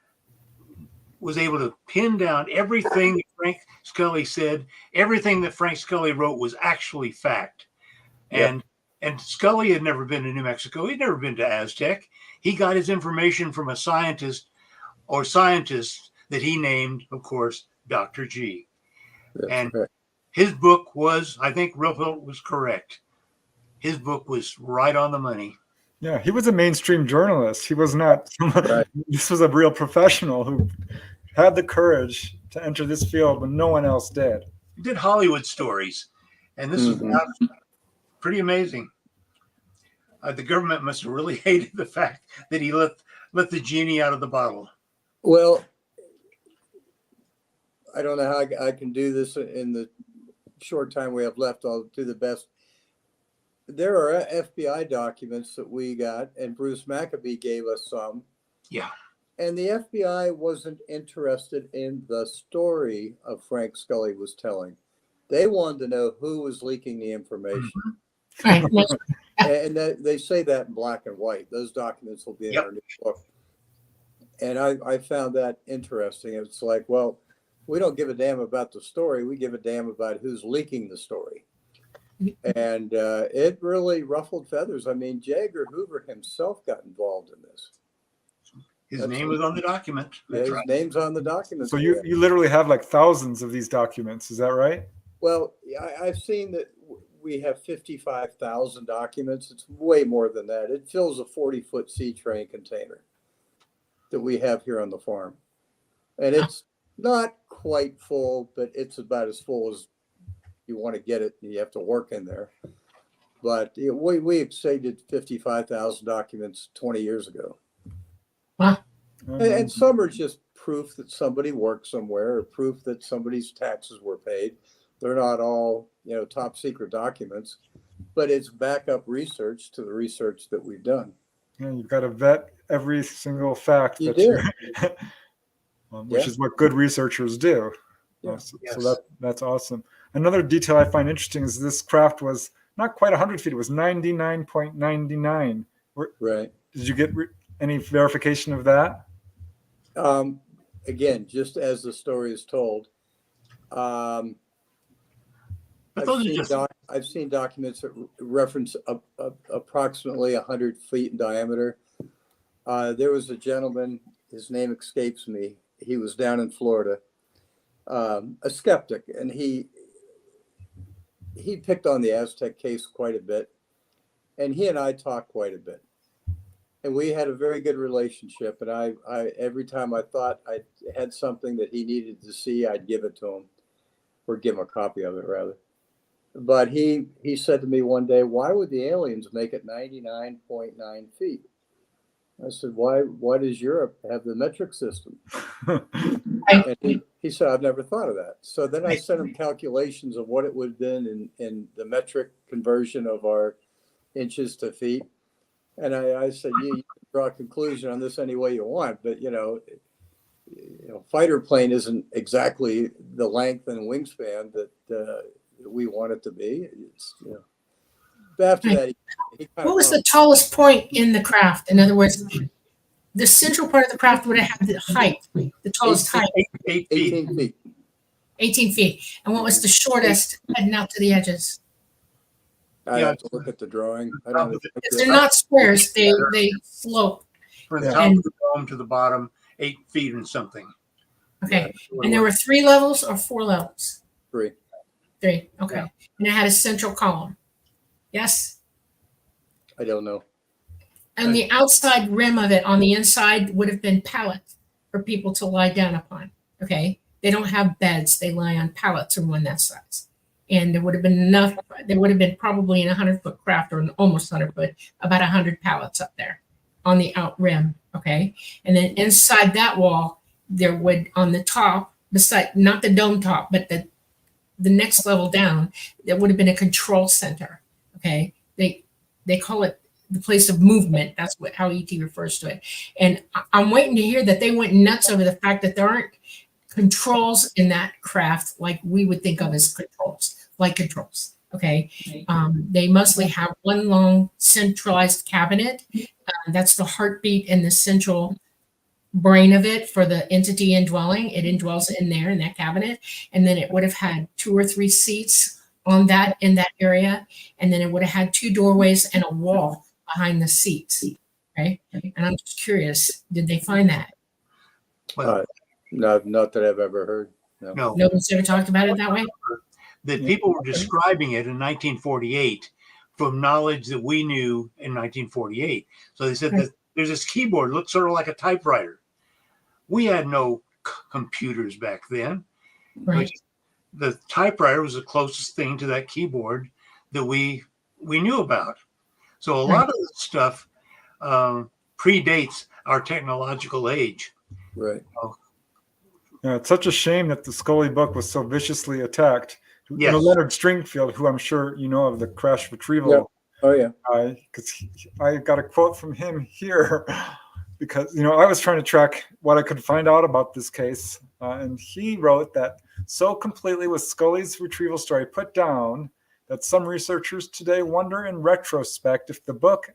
S5: was able to pin down everything that Frank Scully said. Everything that Frank Scully wrote was actually fact. And Scully had never been to New Mexico. He'd never been to Aztec. He got his information from a scientist or scientists that he named, of course, Dr. G.
S3: That's
S5: And
S3: right.
S5: his book was, I think Ruffelt was correct. His book was right on the money.
S2: Yeah, he was a mainstream journalist. He was not.
S3: Right.
S2: This was a real professional who had the courage to enter this field when no one else did.
S5: He did Hollywood stories, and this is pretty amazing. The government must have really hated the fact that he let the genie out of the bottle.
S3: Well, I don't know how I can do this in the short time we have left. I'll do the best. There are FBI documents that we got, and Bruce Maccabee gave us some.
S5: Yeah.
S3: And the FBI wasn't interested in the story of Frank Scully was telling. They wanted to know who was leaking the information.
S1: Right.
S3: And they say that in black and white. Those documents will be in our new book. And I found that interesting. It's like, well, we don't give a damn about the story. We give a damn about who's leaking the story. And it really ruffled feathers. I mean, J. Edgar Hoover himself got involved in this.
S5: His name was on the document.
S3: Yeah, his name's on the document.
S2: So you literally have like thousands of these documents. Is that right?
S3: Well, I've seen that we have 55,000 documents. It's way more than that. It fills a 40-foot sea train container that we have here on the farm. And it's not quite full, but it's about as full as you want to get it. You have to work in there. But we exceeded 55,000 documents 20 years ago.
S1: Wow.
S3: And some are just proof that somebody worked somewhere or proof that somebody's taxes were paid. They're not all, top secret documents, but it's backup research to the research that we've done.
S2: Yeah, you've got to vet every single fact
S3: You
S2: that
S3: do.
S2: which is what good researchers do.
S3: Yeah.
S2: So that's awesome. Another detail I find interesting is this craft was not quite 100 feet. It was 99.99.
S3: Right.
S2: Did you get any verification of that?
S3: Again, just as the story is told, I've seen documents that reference approximately 100 feet in diameter. There was a gentleman, his name escapes me. He was down in Florida, a skeptic, and he picked on the Aztec case quite a bit, and he and I talked quite a bit. And we had a very good relationship. And I every time I thought I had something that he needed to see, I'd give it to him, or give him a copy of it rather. But he said to me one day, "Why would the aliens make it 99.9 feet?" I said, "Why does Europe have the metric system?" And he said, "I've never thought of that." So then I sent him calculations of what it would have been in the metric conversion of our inches to feet. And I said, you can draw a conclusion on this any way you want, but fighter plane isn't exactly the length and wingspan that we want it to be. It's, But after that, he kind
S1: What was the tallest point in the craft? In other words, the central part of the craft would have had the height, the tallest height,
S3: 18 feet.
S1: 18 feet. And what was the shortest heading out to the edges?
S3: I have to look at the drawing. I don't know.
S1: Because they're not squares, they slope.
S5: From the top of the dome to the bottom, 8 feet and something.
S1: Okay. And there were 3 levels or 4 levels?
S3: 3.
S1: 3. Okay.
S3: Yeah.
S1: And it had a central column. Yes.
S3: I don't know.
S1: And the outside rim of it on the inside would have been pallets for people to lie down upon. Okay. They don't have beds. They lie on pallets or one that size. And there would have been enough, there would have been probably in a 100-foot craft or an almost 100-foot, about 100 pallets up there on the out rim. Okay. And then inside that wall, there would, on the top, beside, not the dome top, but the next level down, there would have been a control center. Okay. They call it the place of movement. That's how ET refers to it. And I'm waiting to hear that they went nuts over the fact that there aren't controls in that craft like we would think of as controls, like controls. Okay. They mostly have one long centralized cabinet. That's the heartbeat and the central brain of it for the entity indwelling. It indwells in there in that cabinet. And then it would have had 2 or 3 seats on that in that area. And then it would have had 2 doorways and a wall behind the seats. Right. And I'm just curious, did they find that?
S5: Well,
S3: Not that I've ever heard.
S5: no.
S1: No one's ever talked about it that way?
S5: That people were describing it in 1948 from knowledge that we knew in 1948. So they said that there's this keyboard, looks sort of like a typewriter. We had no computers back then.
S1: Right.
S5: The typewriter was the closest thing to that keyboard that we knew about. So a lot of this stuff predates our technological age.
S3: Right.
S2: Yeah, it's such a shame that the Scully book was so viciously attacked.
S5: Yes.
S2: You know, Leonard Stringfield, who I'm sure you know of, the crash retrieval.
S3: Yeah. Oh, yeah.
S2: Because I got a quote from him here because, you know, I was trying to track what I could find out about this case. And he wrote that so completely was Scully's retrieval story put down that some researchers today wonder in retrospect if the book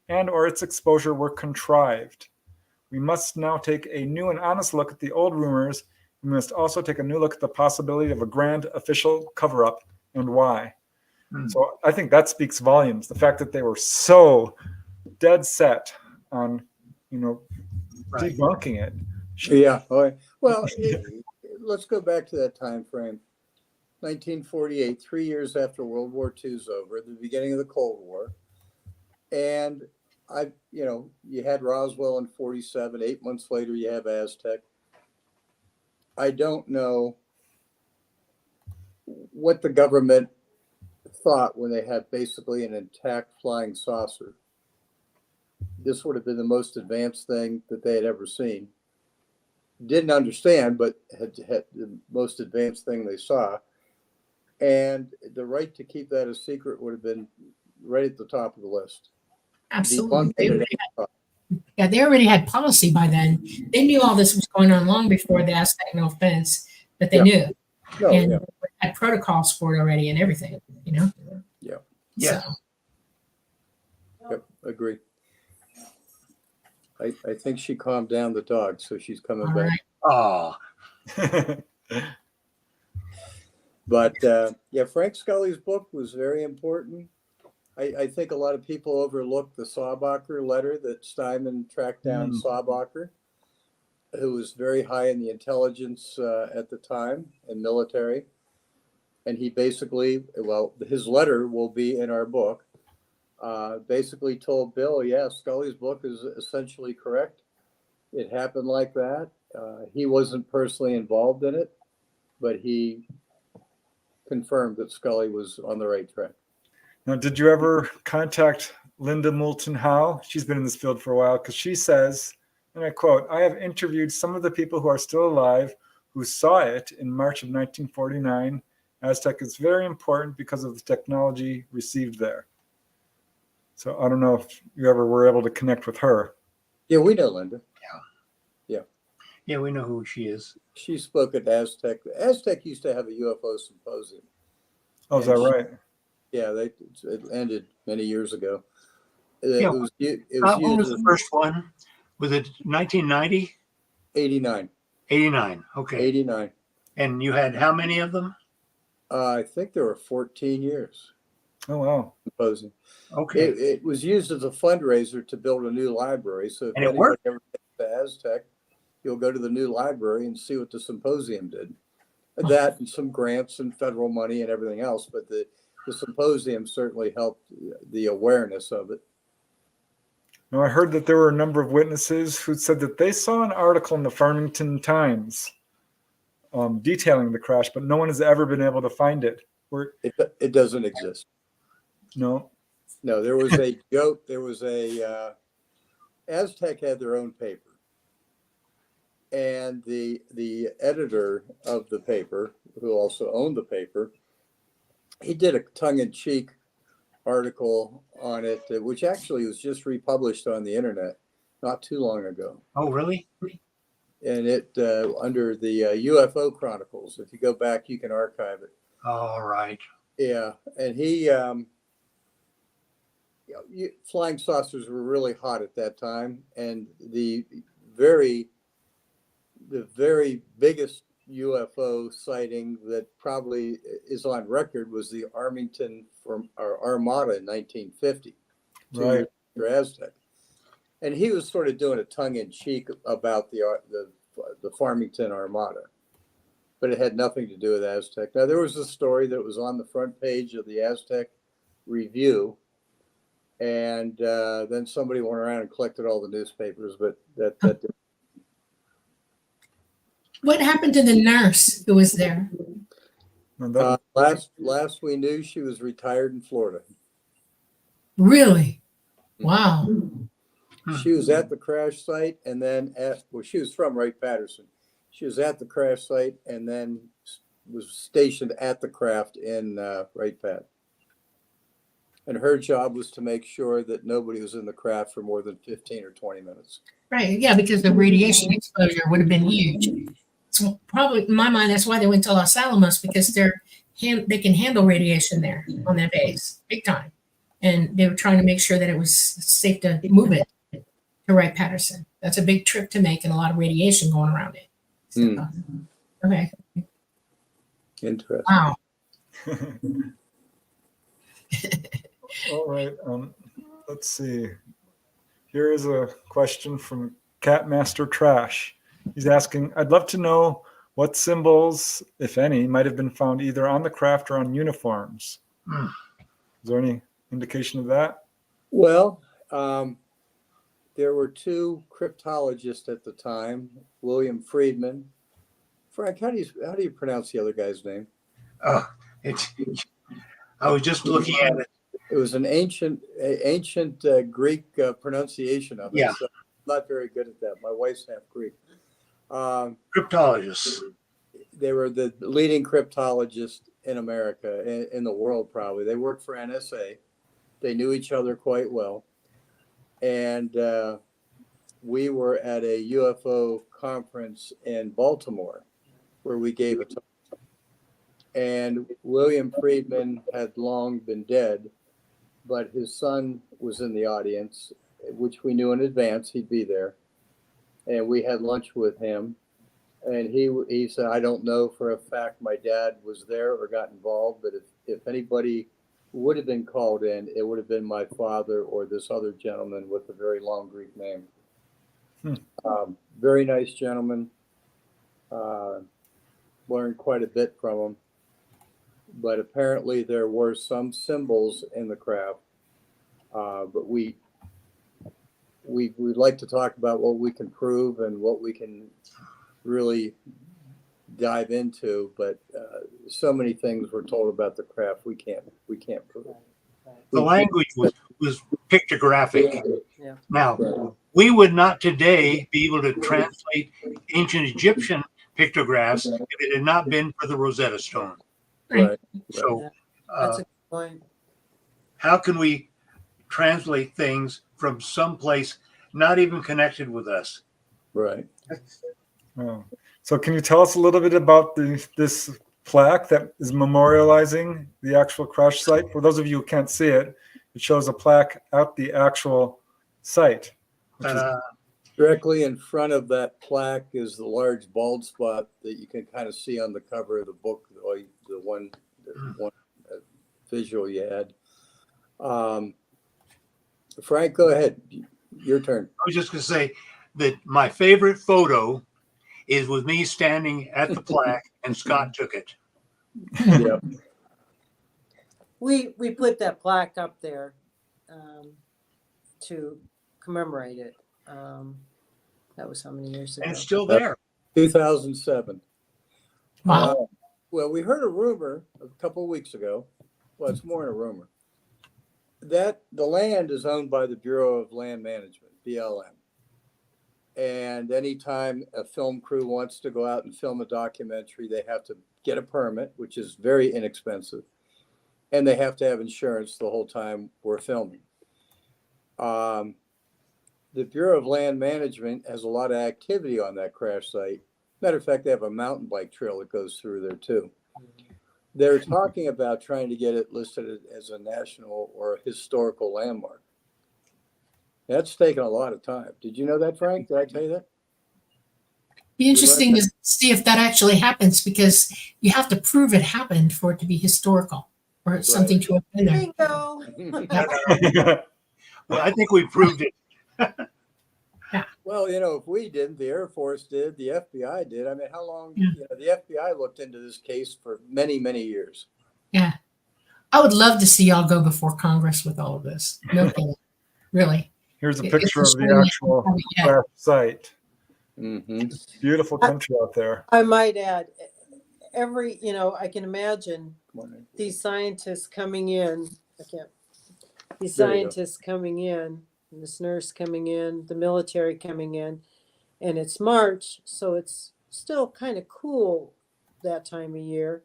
S2: and or its exposure were contrived. We must now take a new and honest look at the old rumors. We must also take a new look at the possibility of a grand official cover-up and why. So I think that speaks volumes. The fact that they were so dead set on, you know, debunking it.
S3: Yeah. Oh, yeah. Well, let's go back to that time frame. 1948, 3 years after World War II is over, the beginning of the Cold War. And you had Roswell in 47. 8 months later, you have Aztec. I don't know what the government thought when they had basically an intact flying saucer. This would have been the most advanced thing that they had ever seen. Didn't understand, but had the most advanced thing they saw. And the right to keep that a secret would have been right at the top of the list.
S1: Absolutely. They already had policy by then. They knew all this was going on long before the Aztec, no offense, but they knew.
S3: No,
S1: and had protocols for it already and everything, you know?
S3: Yeah.
S5: Yeah.
S1: So,
S3: Yep, agree. I think she calmed down the dog, so she's coming
S1: all
S3: back.
S1: right.
S5: Oh,
S3: But Frank Scully's book was very important. I think a lot of people overlook the Saubacher letter that Steinman tracked down Saubacher, who was very high in the intelligence at the time and military. And he basically, his letter will be in our book, basically told Bill, Scully's book is essentially correct. It happened like that. He wasn't personally involved in it, but he confirmed that Scully was on the right track.
S2: Now, did you ever contact Linda Moulton Howe? She's been in this field for a while, because she says, and I quote, "I have interviewed some of the people who are still alive who saw it in March of 1949. Aztec is very important because of the technology received there." So I don't know if you ever were able to connect with her.
S3: Yeah, we know Linda.
S5: yeah, we know who she is.
S3: She spoke at Aztec. Aztec used to have a UFO symposium.
S2: Oh, is that right?
S3: Yeah, it ended many years ago.
S5: Yeah.
S3: It was
S5: When was
S3: used
S5: the first one? Was it 1990?
S3: 89.
S5: 89. Okay.
S3: 89.
S5: And you had how many of them?
S3: I think there were 14 years
S2: Oh, wow.
S3: symposium.
S5: Okay.
S3: It was used as a fundraiser to build a new library. So if
S5: And it
S3: anybody
S5: worked?
S3: ever gets to Aztec, you'll go to the new library and see what the symposium did. That and some grants and federal money and everything else, but the symposium certainly helped the awareness of it.
S2: Now, I heard that there were a number of witnesses who said that they saw an article in the Farmington Times detailing the crash, but no one has ever been able to find it.
S3: It doesn't exist.
S2: No.
S3: No, there was a joke. There was a Aztec had their own paper, and the editor of the paper, who also owned the paper, he did a tongue-in-cheek article on it, which actually was just republished on the internet not too long ago.
S5: Oh, really?
S3: And it under the UFO Chronicles. If you go back, you can archive it.
S5: All right.
S3: Yeah, and he, flying saucers were really hot at that time, and the very biggest UFO sighting that probably is on record was the Armada in 1950,
S2: Right.
S3: after Aztec, and he was sort of doing a tongue-in-cheek about the Farmington Armada, but it had nothing to do with Aztec. Now, there was a story that was on the front page of the Aztec Review, and then somebody went around and collected all the newspapers, but that didn't.
S1: What happened to the nurse who was there?
S3: Last we knew, she was retired in Florida.
S1: Really? Wow.
S3: She was at the crash site, and then she was from Wright-Patterson. She was at the crash site and then was stationed at the craft in Wright-Pat. And her job was to make sure that nobody was in the craft for more than 15 or 20 minutes.
S1: Right. Yeah, because the radiation exposure would have been huge. So probably in my mind, that's why they went to Los Alamos, because they can handle radiation there on that base, big time. And they were trying to make sure that it was safe to move it to Wright-Patterson. That's a big trip to make and a lot of radiation going around it. So, okay.
S3: Interesting.
S1: Wow.
S2: All right. Let's see. Here is a question from Catmaster Trash. He's asking, I'd love to know what symbols, if any, might have been found either on the craft or on uniforms. Is there any indication of that?
S3: Well, there were two cryptologists at the time, William Friedman. Frank, how do you pronounce the other guy's name?
S5: I was just looking at it.
S3: It was an ancient Greek pronunciation of it.
S5: Yeah.
S3: So I'm not very good at that. My wife's half Greek.
S5: Cryptologists.
S3: They were the leading cryptologists in America, in the world probably. They worked for NSA. They knew each other quite well. And we were at a UFO conference in Baltimore where we gave a talk. And William Friedman had long been dead, but his son was in the audience, which we knew in advance he'd be there. And we had lunch with him. And he said, I don't know for a fact my dad was there or got involved, but if anybody would have been called in, it would have been my father or this other gentleman with a very long Greek name. Very nice gentleman. Learned quite a bit from him. But apparently there were some symbols in the craft. But we'd like to talk about what we can prove and what we can really dive into. But so many things were told about the craft we can't prove.
S5: The language was pictographic.
S4: Yeah.
S5: Now, we would not today be able to translate ancient Egyptian pictographs if it had not been for the Rosetta Stone.
S3: Right.
S5: So,
S4: That's a good point.
S5: how can we translate things from someplace not even connected with us?
S3: Right.
S2: Oh. So can you tell us a little bit about this plaque that is memorializing the actual crash site? For those of you who can't see it, it shows a plaque at the actual site. Which is,
S3: Directly in front of that plaque is the large bald spot that you can kind of see on the cover of the book, or the one visual you had. Frank, go ahead. Your turn.
S5: I was just going to say that my favorite photo is with me standing at the plaque, and Scott took it.
S3: Yep.
S4: We put that plaque up there to commemorate it. That was how many years ago?
S5: And it's still there.
S3: 2007.
S1: Wow.
S3: Well, we heard a rumor a couple of weeks ago. Well, it's more than a rumor. That the land is owned by the Bureau of Land Management, BLM. And anytime a film crew wants to go out and film a documentary, they have to get a permit, which is very inexpensive. And they have to have insurance the whole time we're filming. The Bureau of Land Management has a lot of activity on that crash site. Matter of fact, they have a mountain bike trail that goes through there too. They're talking about trying to get it listed as a national or historical landmark. That's taken a lot of time. Did you know that, Frank? Did I tell you that?
S1: Be interesting to see if that actually happens, because you have to prove it happened for it to be historical or something to have been there.
S4: Bingo.
S5: Well, I think we proved it.
S3: Well, if we didn't, the Air Force did, the FBI did. I mean, how long? The FBI looked into this case for many, many years.
S1: Yeah. I would love to see y'all go before Congress with all of this. No kidding. Really.
S2: Here's a picture of the actual crash site. Beautiful country out there.
S4: I might add, I can imagine these scientists coming in. Scientists coming in, and this nurse coming in, the military coming in, and it's March, so it's still kind of cool that time of year,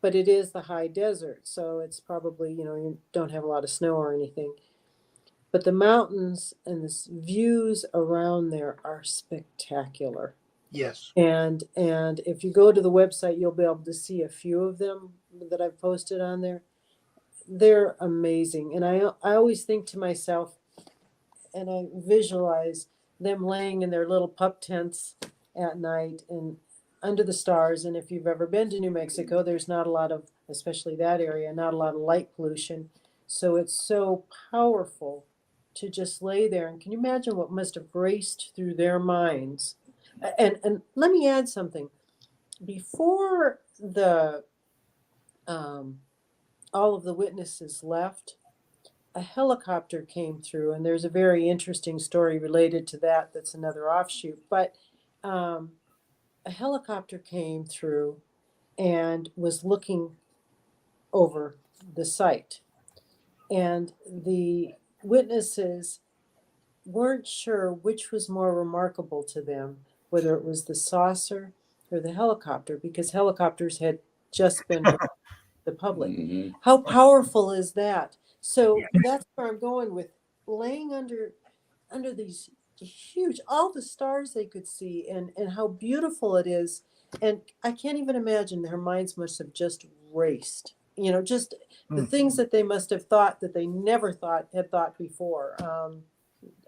S4: but it is the high desert, so it's probably, you don't have a lot of snow or anything. But the mountains and the views around there are spectacular.
S5: Yes.
S4: And if you go to the website, you'll be able to see a few of them that I've posted on there. They're amazing. And I always think to myself, and I visualize them laying in their little pup tents at night and under the stars. And if you've ever been to New Mexico, there's not a lot of, especially that area, not a lot of light pollution. So it's so powerful to just lay there. And can you imagine what must have raced through their minds? And let me add something. Before the all of the witnesses left, a helicopter came through, and there's a very interesting story related to that. That's another offshoot. But a helicopter came through and was looking over the site. And the witnesses weren't sure which was more remarkable to them, whether it was the saucer or the helicopter, because helicopters had just been the public. How powerful is that? So that's where I'm going with laying under these huge, all the stars they could see, and how beautiful it is. And I can't even imagine, their minds must have just raced. Just the things that they must have thought that they never had thought before.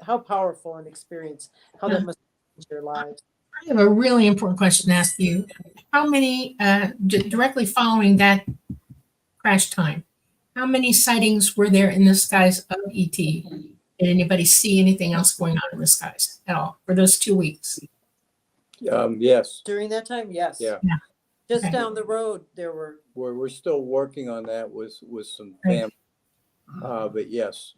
S4: How powerful an experience, how that must change their lives.
S1: I have a really important question to ask you. How many, directly following that crash time, how many sightings were there in the skies of ET? Did anybody see anything else going on in the skies at all for those 2 weeks?
S3: Yes.
S4: During that time, yes.
S3: Yeah.
S4: Just
S1: Okay.
S4: down the road, there were.
S3: We're still working on that with some family. But yes.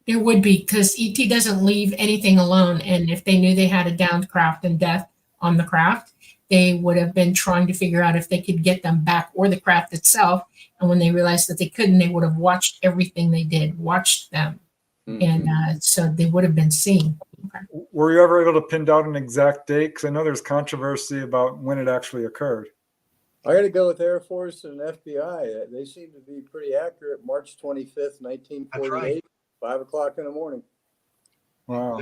S1: There would be, because ET doesn't leave anything alone. And if they knew they had a downed craft and death on the craft, they would have been trying to figure out if they could get them back, or the craft itself. And when they realized that they couldn't, they would have watched everything they did, watched them. And so they would have been seen.
S2: Were you ever able to pin down an exact date? Because I know there's controversy about when it actually occurred.
S3: I got to go with Air Force and FBI. They seem to be pretty accurate. March 25th, 1948,
S5: right.
S3: 5 o'clock in the morning.
S2: Wow.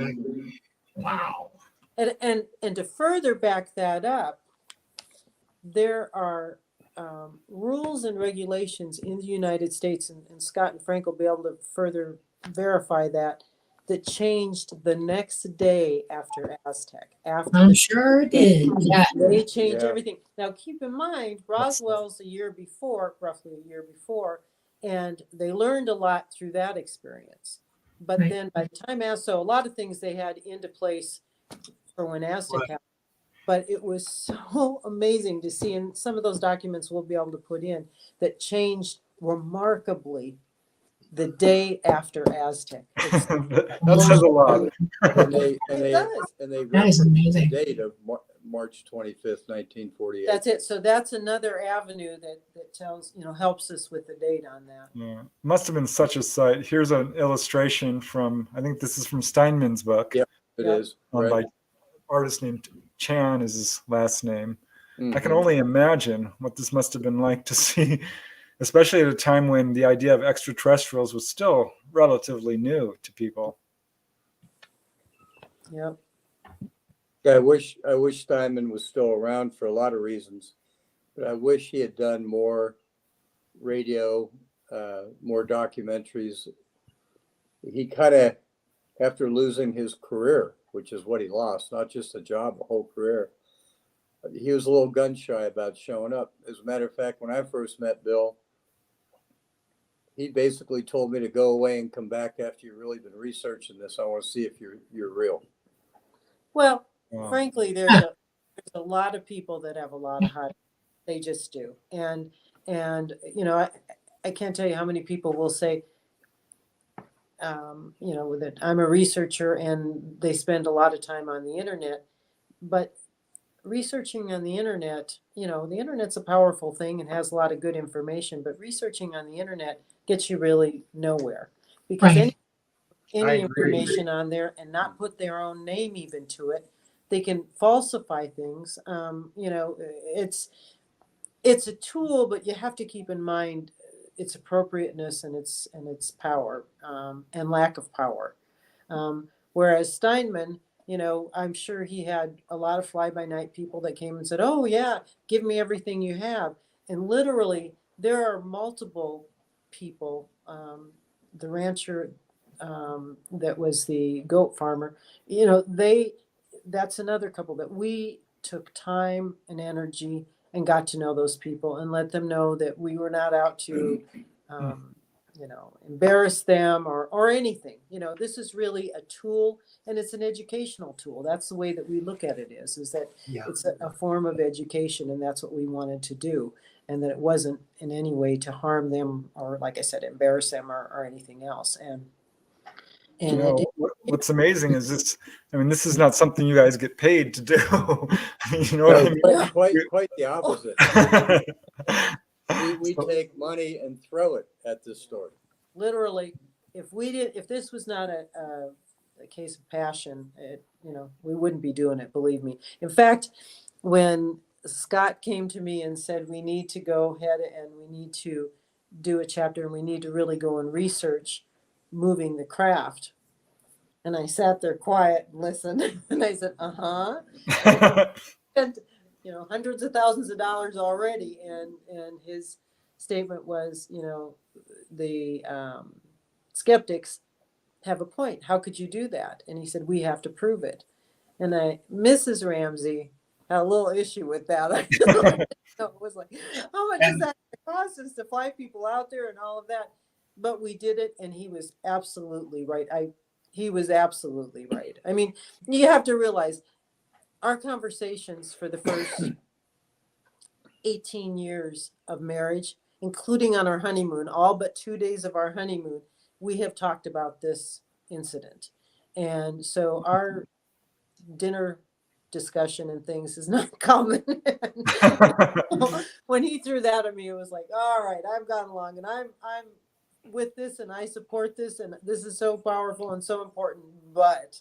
S1: Wow.
S4: And to further back that up, there are rules and regulations in the United States, and Scott and Frank will be able to further verify that changed the next day after Aztec.
S1: I'm sure it did. Yeah.
S4: They changed
S3: Yeah.
S4: everything. Now, keep in mind, Roswell's roughly a year before, and they learned a lot through that experience. But
S1: Right.
S4: then by the time so a lot of things they had into place for when Aztec happened. but it was so amazing to see. And some of those documents we'll be able to put in that changed remarkably the day after Aztec.
S2: That says a lot.
S3: And they
S4: It does.
S1: That is
S3: reference the
S1: amazing.
S3: date of March 25th, 1948.
S4: That's it. So that's another avenue that tells, helps us with the date on that.
S2: Yeah. Must have been such a sight. Here's an illustration from, I think this is from Steinman's book.
S3: Yep, it is.
S2: By
S3: Right.
S2: artist named Chan is his last name. I can
S3: Mhm.
S2: only imagine what this must have been like to see, especially at a time when the idea of extraterrestrials was still relatively new to people.
S4: Yep.
S3: Yeah, I wish Steinman was still around for a lot of reasons, but I wish he had done more radio, more documentaries. He kind of, after losing his career, which is what he lost, not just a job, a whole career, he was a little gun shy about showing up. As a matter of fact, when I first met Bill, he basically told me to go away and come back after you've really been researching this. I want to see if you're real.
S4: Well,
S2: Wow.
S4: frankly, there's a lot of people that have a lot of hype. They just do. And I can't tell you how many people will say, that I'm a researcher and they spend a lot of time on the internet. But researching on the internet, the internet's a powerful thing and has a lot of good information, but researching on the internet gets you really nowhere, because
S1: Right.
S4: any information on there and not put their own name even to it, they can falsify things. It's a tool, but you have to keep in mind its appropriateness and its power, and lack of power. Whereas Steinman, I'm sure he had a lot of fly-by-night people that came and said, "Oh yeah, give me everything you have." And literally, there are multiple people. The rancher that was the goat farmer, that's another couple that we took time and energy and got to know those people and let them know that we were not out to, embarrass them or anything. This is really a tool, and it's an educational tool. That's the way that we look at it is that it's a form of education, and that's what we wanted to do. And that it wasn't in any way to harm them or, like I said, embarrass them or anything else.
S2: What's amazing is this. I mean, this is not something you guys get paid to do. You know what I mean?
S3: Quite the opposite. We take money and throw it at this story.
S4: Literally, if this was not a case of passion, we wouldn't be doing it. Believe me. In fact, when Scott came to me and said, we need to go ahead and we need to do a chapter and we need to really go and research moving the craft. And I sat there quiet and listened. And I said, and hundreds of thousands of dollars already. And his statement was, the skeptics have a point. How could you do that? And he said, we have to prove it. And Mrs. Ramsey had a little issue with that. It was like, how much is that cost us to fly people out there and all of that? But we did it, and he was absolutely right. He was absolutely right. I mean, you have to realize our conversations for the first 18 years of marriage, including on our honeymoon, all but 2 days of our honeymoon, we have talked about this incident. And so our dinner discussion and things is not common. When he threw that at me, it was like, all right, I've gone along and I'm with this and I support this and this is so powerful and so important. But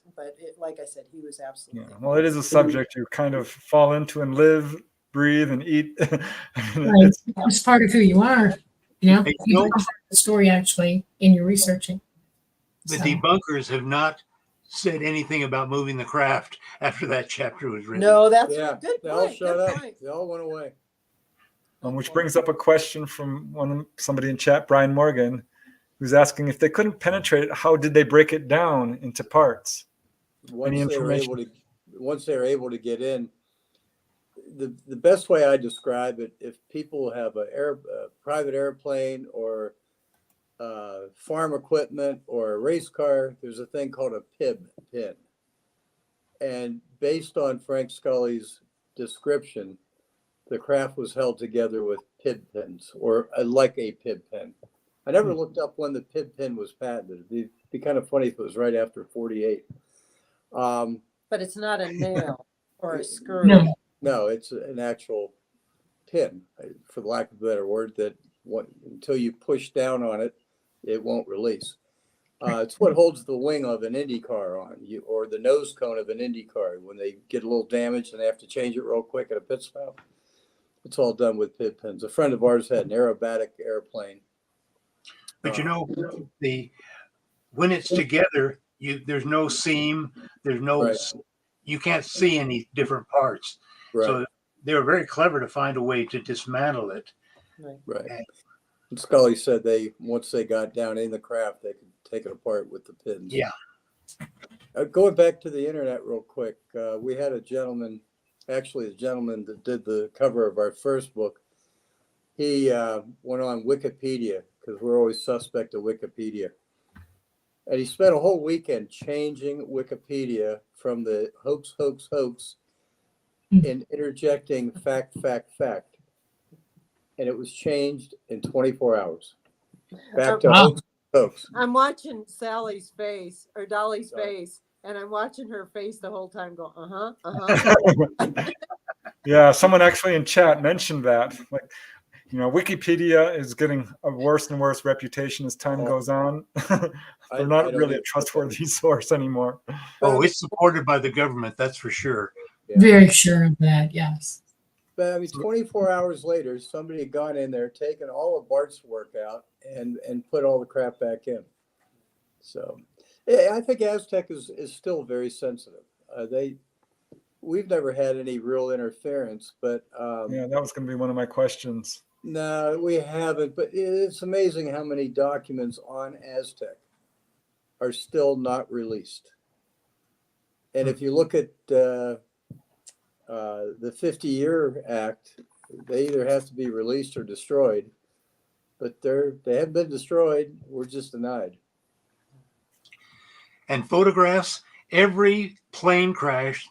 S4: like I said, he was absolutely
S2: well, it is a subject you kind of fall into and live, breathe, and eat.
S1: It's part of who you are. You become part of the story actually in your researching.
S5: The debunkers have not said anything about moving the craft after that chapter was written.
S4: No, that's
S3: Yeah,
S4: good point.
S3: they all shut up.
S4: Point.
S3: They all went away.
S2: Which brings up a question from somebody in chat, Brian Morgan, who's asking if they couldn't penetrate it, how did they break it down into parts?
S3: Once they were able to get in, the best way I describe it, if people have a private airplane or farm equipment or a race car, there's a thing called a pin. And based on Frank Scully's description, the craft was held together with pib pins, or like a pib pin. I never looked up when the pib pin was patented. It'd be kind of funny if it was right after 48.
S4: But it's not a nail or a screw.
S1: No.
S3: No, it's an actual pin, for the lack of a better word, that until you push down on it, it won't release. It's what holds the wing of an Indy car on, or the nose cone of an Indy car. When they get a little damaged and they have to change it real quick at a pit stop, it's all done with pib pins. A friend of ours had an aerobatic airplane.
S5: But you know, when it's together, there's no seam, there's no, you can't see any different parts.
S3: Right.
S5: So they were very clever to find a way to dismantle it.
S3: Right. And Scully said once they got down in the craft, they could take it apart with the pins.
S5: Yeah.
S3: Going back to the internet real quick, we had a gentleman, actually a gentleman that did the cover of our first book. He went on Wikipedia, because we're always suspect of Wikipedia. And he spent a whole weekend changing Wikipedia from the hoax and interjecting fact. And it was changed in 24 hours. Back to hoax.
S4: I'm watching Sally's face or Dolly's face, and I'm watching her face the whole time go,
S2: Yeah, someone actually in chat mentioned that. Like, Wikipedia is getting a worse and worse reputation as time goes on. They're not really a trustworthy source anymore.
S5: Oh, it's supported by the government, that's for sure.
S3: Yeah.
S1: Very sure of that, yes.
S3: But I mean, 24 hours later, somebody had gone in there, taken all of Bart's work out, and put all the crap back in. So I think Aztec is still very sensitive. We've never had any real interference, but
S2: yeah, that was going to be one of my questions.
S3: No, we haven't. But it's amazing how many documents on Aztec are still not released. And if you look at the 50-year Act, they either have to be released or destroyed. But they haven't been destroyed. We're just denied.
S5: And photographs, every plane crash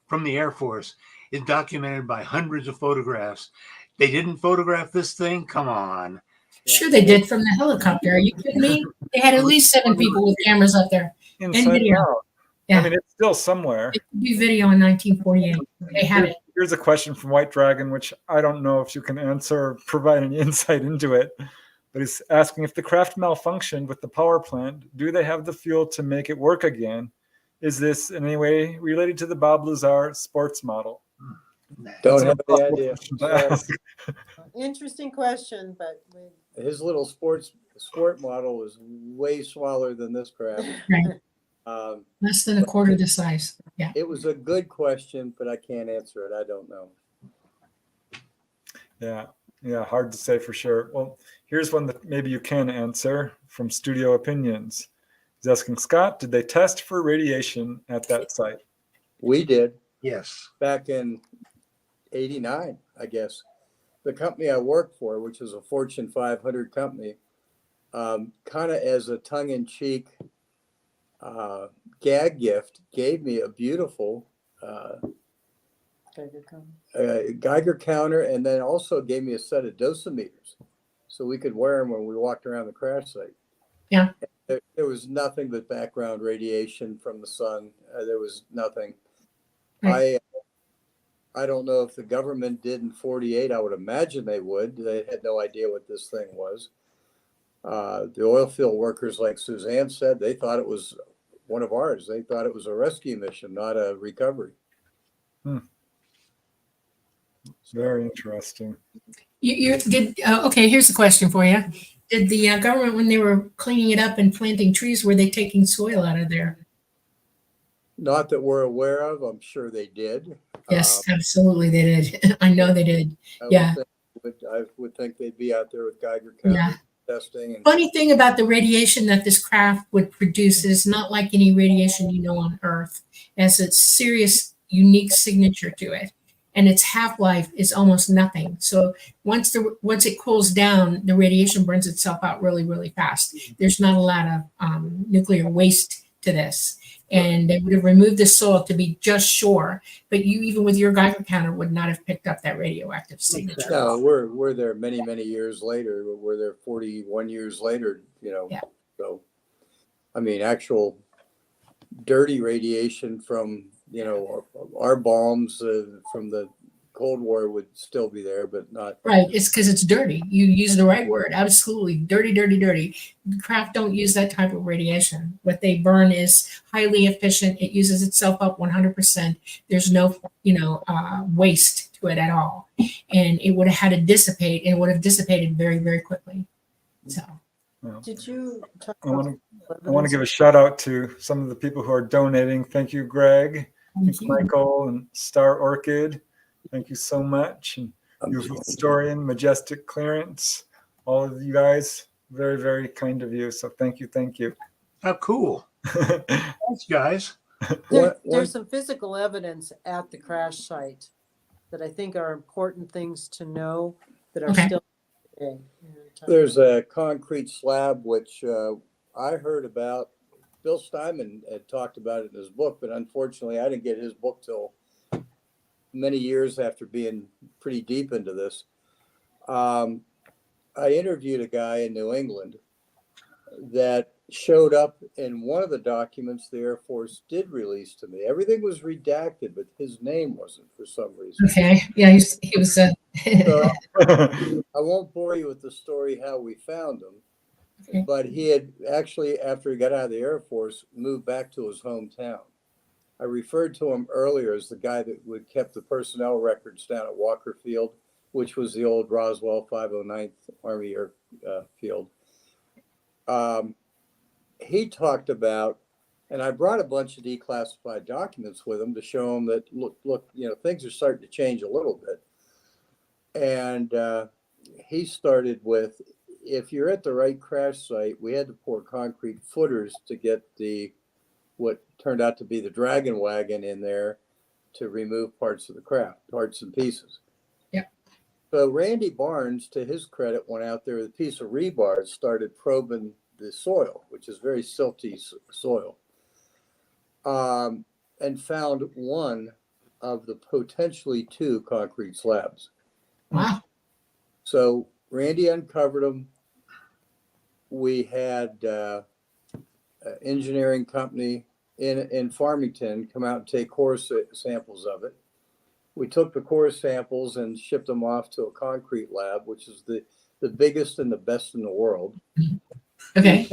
S5: from the Air Force is documented by hundreds of photographs. They didn't photograph this thing? Come on.
S1: Sure they did from the helicopter. Are you kidding me? They had at least 7 people with cameras up there.
S2: Inside
S1: video.
S2: out.
S1: Yeah.
S2: I mean, it's still somewhere.
S1: It could be video in 1948. They had it.
S2: Here's a question from White Dragon, which I don't know if you can answer or provide any insight into it. But he's asking, if the craft malfunctioned with the power plant, do they have the fuel to make it work again? Is this in any way related to the Bob Lazar sports model?
S3: Don't have any idea.
S4: Interesting question, but
S3: His little sport model is way smaller than this craft.
S1: Right. Less than a quarter the size. Yeah.
S3: It was a good question, but I can't answer it. I don't know.
S2: Yeah, hard to say for sure. Well, here's one that maybe you can answer from Studio Opinions. He's asking, Scott, did they test for radiation at that site?
S3: We did.
S5: Yes.
S3: Back in 89, I guess. The company I worked for, which was a Fortune 500 company, kind of as a tongue-in-cheek gag gift, gave me a beautiful Geiger counter, and then also gave me a set of dosimeters so we could wear them when we walked around the crash site.
S1: Yeah.
S3: There was nothing but background radiation from the sun. There was nothing.
S1: Right.
S3: I don't know if the government did in 48. I would imagine they would. They had no idea what this thing was. The oil field workers, like Suzanne said, they thought it was one of ours. They thought it was a rescue mission, not a recovery.
S2: Very interesting.
S1: Okay, here's a question for you. Did the government, when they were cleaning it up and planting trees, were they taking soil out of there?
S3: Not that we're aware of. I'm sure they did.
S1: Yes, absolutely they did. I know they did.
S3: I would think they'd be out there with Geiger counters testing.
S1: Funny thing about the radiation that this craft would produce is not like any radiation you know on Earth. It has a serious, unique signature to it. And its half-life is almost nothing. So once it cools down, the radiation burns itself out really, really fast. There's not a lot of nuclear waste to this. and they would have removed the soil to be just sure. But you, even with your Geiger counter, would not have picked up that radioactive signature.
S3: No, we're there many years later. We're there 41 years later,
S1: Yeah.
S3: So, I mean, actual dirty radiation from, our bombs from the Cold War would still be there, but not.
S1: Right, it's because it's dirty. You use the right word. Absolutely. Dirty, dirty, dirty. Craft don't use that type of radiation. What they burn is highly efficient. It uses itself up 100%. There's no, waste to it at all. And it would have had to dissipate, and it would have dissipated very, very quickly. So.
S4: Did you talk
S2: I want to give a shout out to some of the people who are donating. Thank you, Greg.
S1: Thank you.
S2: Michael and Star Orchid. Thank you so much. And UFO Historian, Majestic Clearance, all of you guys, very, very kind of you. So thank you.
S5: How cool. Thanks, guys.
S4: There's some physical evidence at the crash site that I think are important things to know that are still today.
S3: There's a concrete slab, which I heard about. Bill Steinman had talked about it in his book, but unfortunately I didn't get his book till many years after being pretty deep into this. I interviewed a guy in New England that showed up in one of the documents the Air Force did release to me. Everything was redacted, but his name wasn't for some reason.
S1: Okay. Yeah, he was.
S3: So I won't bore you with the story how we found him,
S1: Okay.
S3: but he had actually, after he got out of the Air Force, moved back to his hometown. I referred to him earlier as the guy that would kept the personnel records down at Walker Field, which was the old Roswell 509th Army Airfield. He talked about, and I brought a bunch of declassified documents with him to show him that, look, things are starting to change a little bit. And he started with, if you're at the right crash site, we had to pour concrete footers to get what turned out to be the dragon wagon in there to remove parts of the craft, parts and pieces.
S1: Yeah.
S3: So Randy Barnes, to his credit, went out there with a piece of rebar and started probing the soil, which is very silty soil, and found one of the potentially two concrete slabs.
S1: Wow.
S3: So Randy uncovered them. We had engineering company in Farmington come out and take core samples of it. We took the core samples and shipped them off to a concrete lab, which is the biggest and the best in the world.
S1: Okay.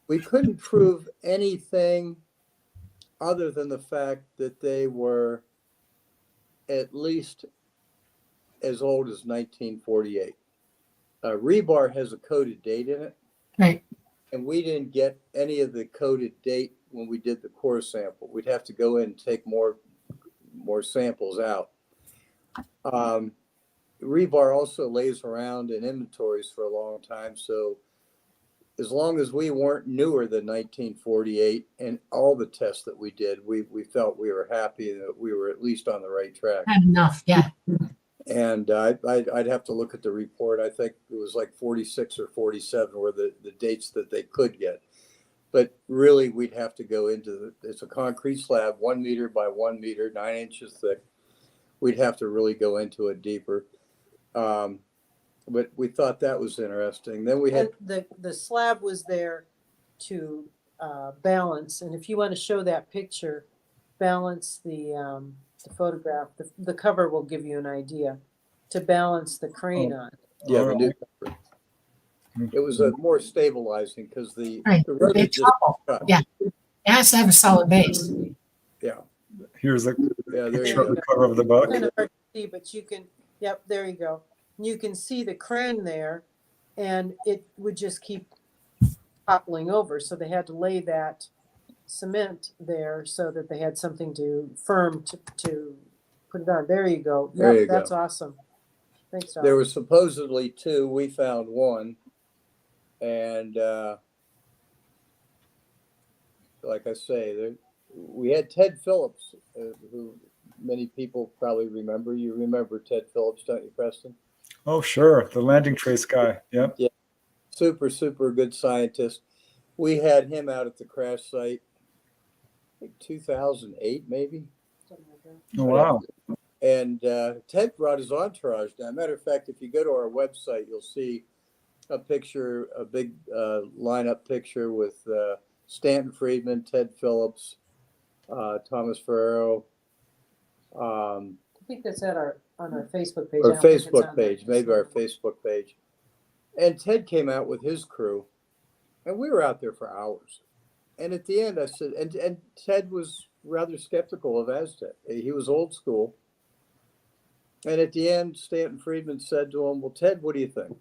S3: We couldn't prove anything other than the fact that they were at least as old as 1948. Rebar has a coded date in it.
S1: Right.
S3: And we didn't get any of the coded date when we did the core sample. We'd have to go in and take more samples out. Rebar also lays around in inventories for a long time. So as long as we weren't newer than 1948 and all the tests that we did, we felt we were happy that we were at least on the right track.
S1: Had enough. Yeah.
S3: And I'd have to look at the report. I think it was like 46 or 47 were the dates that they could get. But really, we'd have to go into it's a concrete slab, 1 meter by 1 meter, 9 inches thick. We'd have to really go into it deeper. But we thought that was interesting. Then we had
S4: the slab was there to balance, and if you want to show that picture, balance the photograph. The cover will give you an idea to balance the crane on.
S3: Yeah, the new cover. It was a more stabilizing because the road
S1: They
S3: just
S1: topple. Yeah. It has to have a solid base.
S3: Yeah.
S2: Here's the
S3: There you
S2: short
S3: go.
S2: cover of the book.
S4: Kind of hard to see, but you can. Yep, there you go. You can see the crane there, and it would just keep toppling over. So they had to lay that cement there so that they had something firm to put it on. There you go.
S3: There you
S4: That's
S3: go.
S4: awesome. Thanks, Don.
S3: There were supposedly two. We found one. And like I say, we had Ted Phillips, who many people probably remember. You remember Ted Phillips, don't you, Preston?
S2: Oh, sure. The landing trace guy. Yep.
S3: Yeah. Super, super good scientist. We had him out at the crash site. think 2008 maybe.
S4: Something like that.
S2: Oh, wow.
S3: And Ted brought his entourage down. Matter of fact, if you go to our website, you'll see a picture, a big lineup picture with Stanton Friedman, Ted Phillips, Thomas Ferrero.
S4: I think that's on our Facebook page.
S3: Our
S4: I don't think it's
S3: Facebook
S4: on
S3: page,
S4: the-
S3: maybe our Facebook page. And Ted came out with his crew, and we were out there for hours. And at the end, I said, and Ted was rather skeptical of Aztec. He was old school. And at the end, Stanton Friedman said to him, "Well, Ted, what do you think?"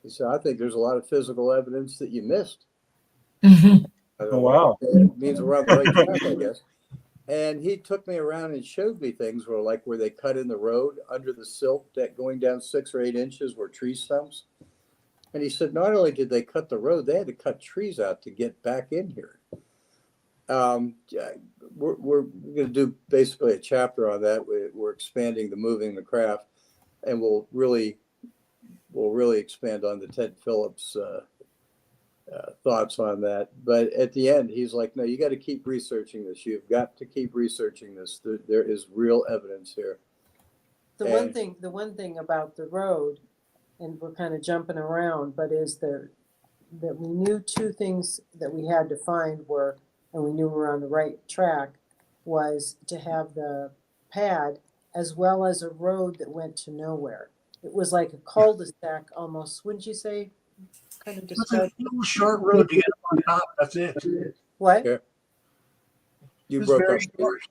S3: He said, "I think there's a lot of physical evidence that you missed."
S1: Mhm.
S2: Oh, wow.
S3: It means we're on the right track, I guess. And he took me around and showed me things where they cut in the road under the silt that going down 6 or 8 inches were tree stumps. And he said, not only did they cut the road, they had to cut trees out to get back in here. We're going to do basically a chapter on that. We're expanding the moving the craft, and we'll really expand on the Ted Phillips thoughts on that. But at the end, he's like, "No, you got to keep researching this. You've got to keep researching this. There is real evidence here."
S4: The one thing about the road, and we're kind of jumping around, but is that we knew 2 things that we had to find were, and we knew we were on the right track, was to have the pad as well as a road that went to nowhere. It was like a cul-de-sac almost, wouldn't you say? Kind of
S5: It's a
S4: describe
S5: little short road to get up on top. That's it.
S4: what?
S3: Yeah. You
S5: It's
S3: broke
S5: very
S3: up.
S5: short.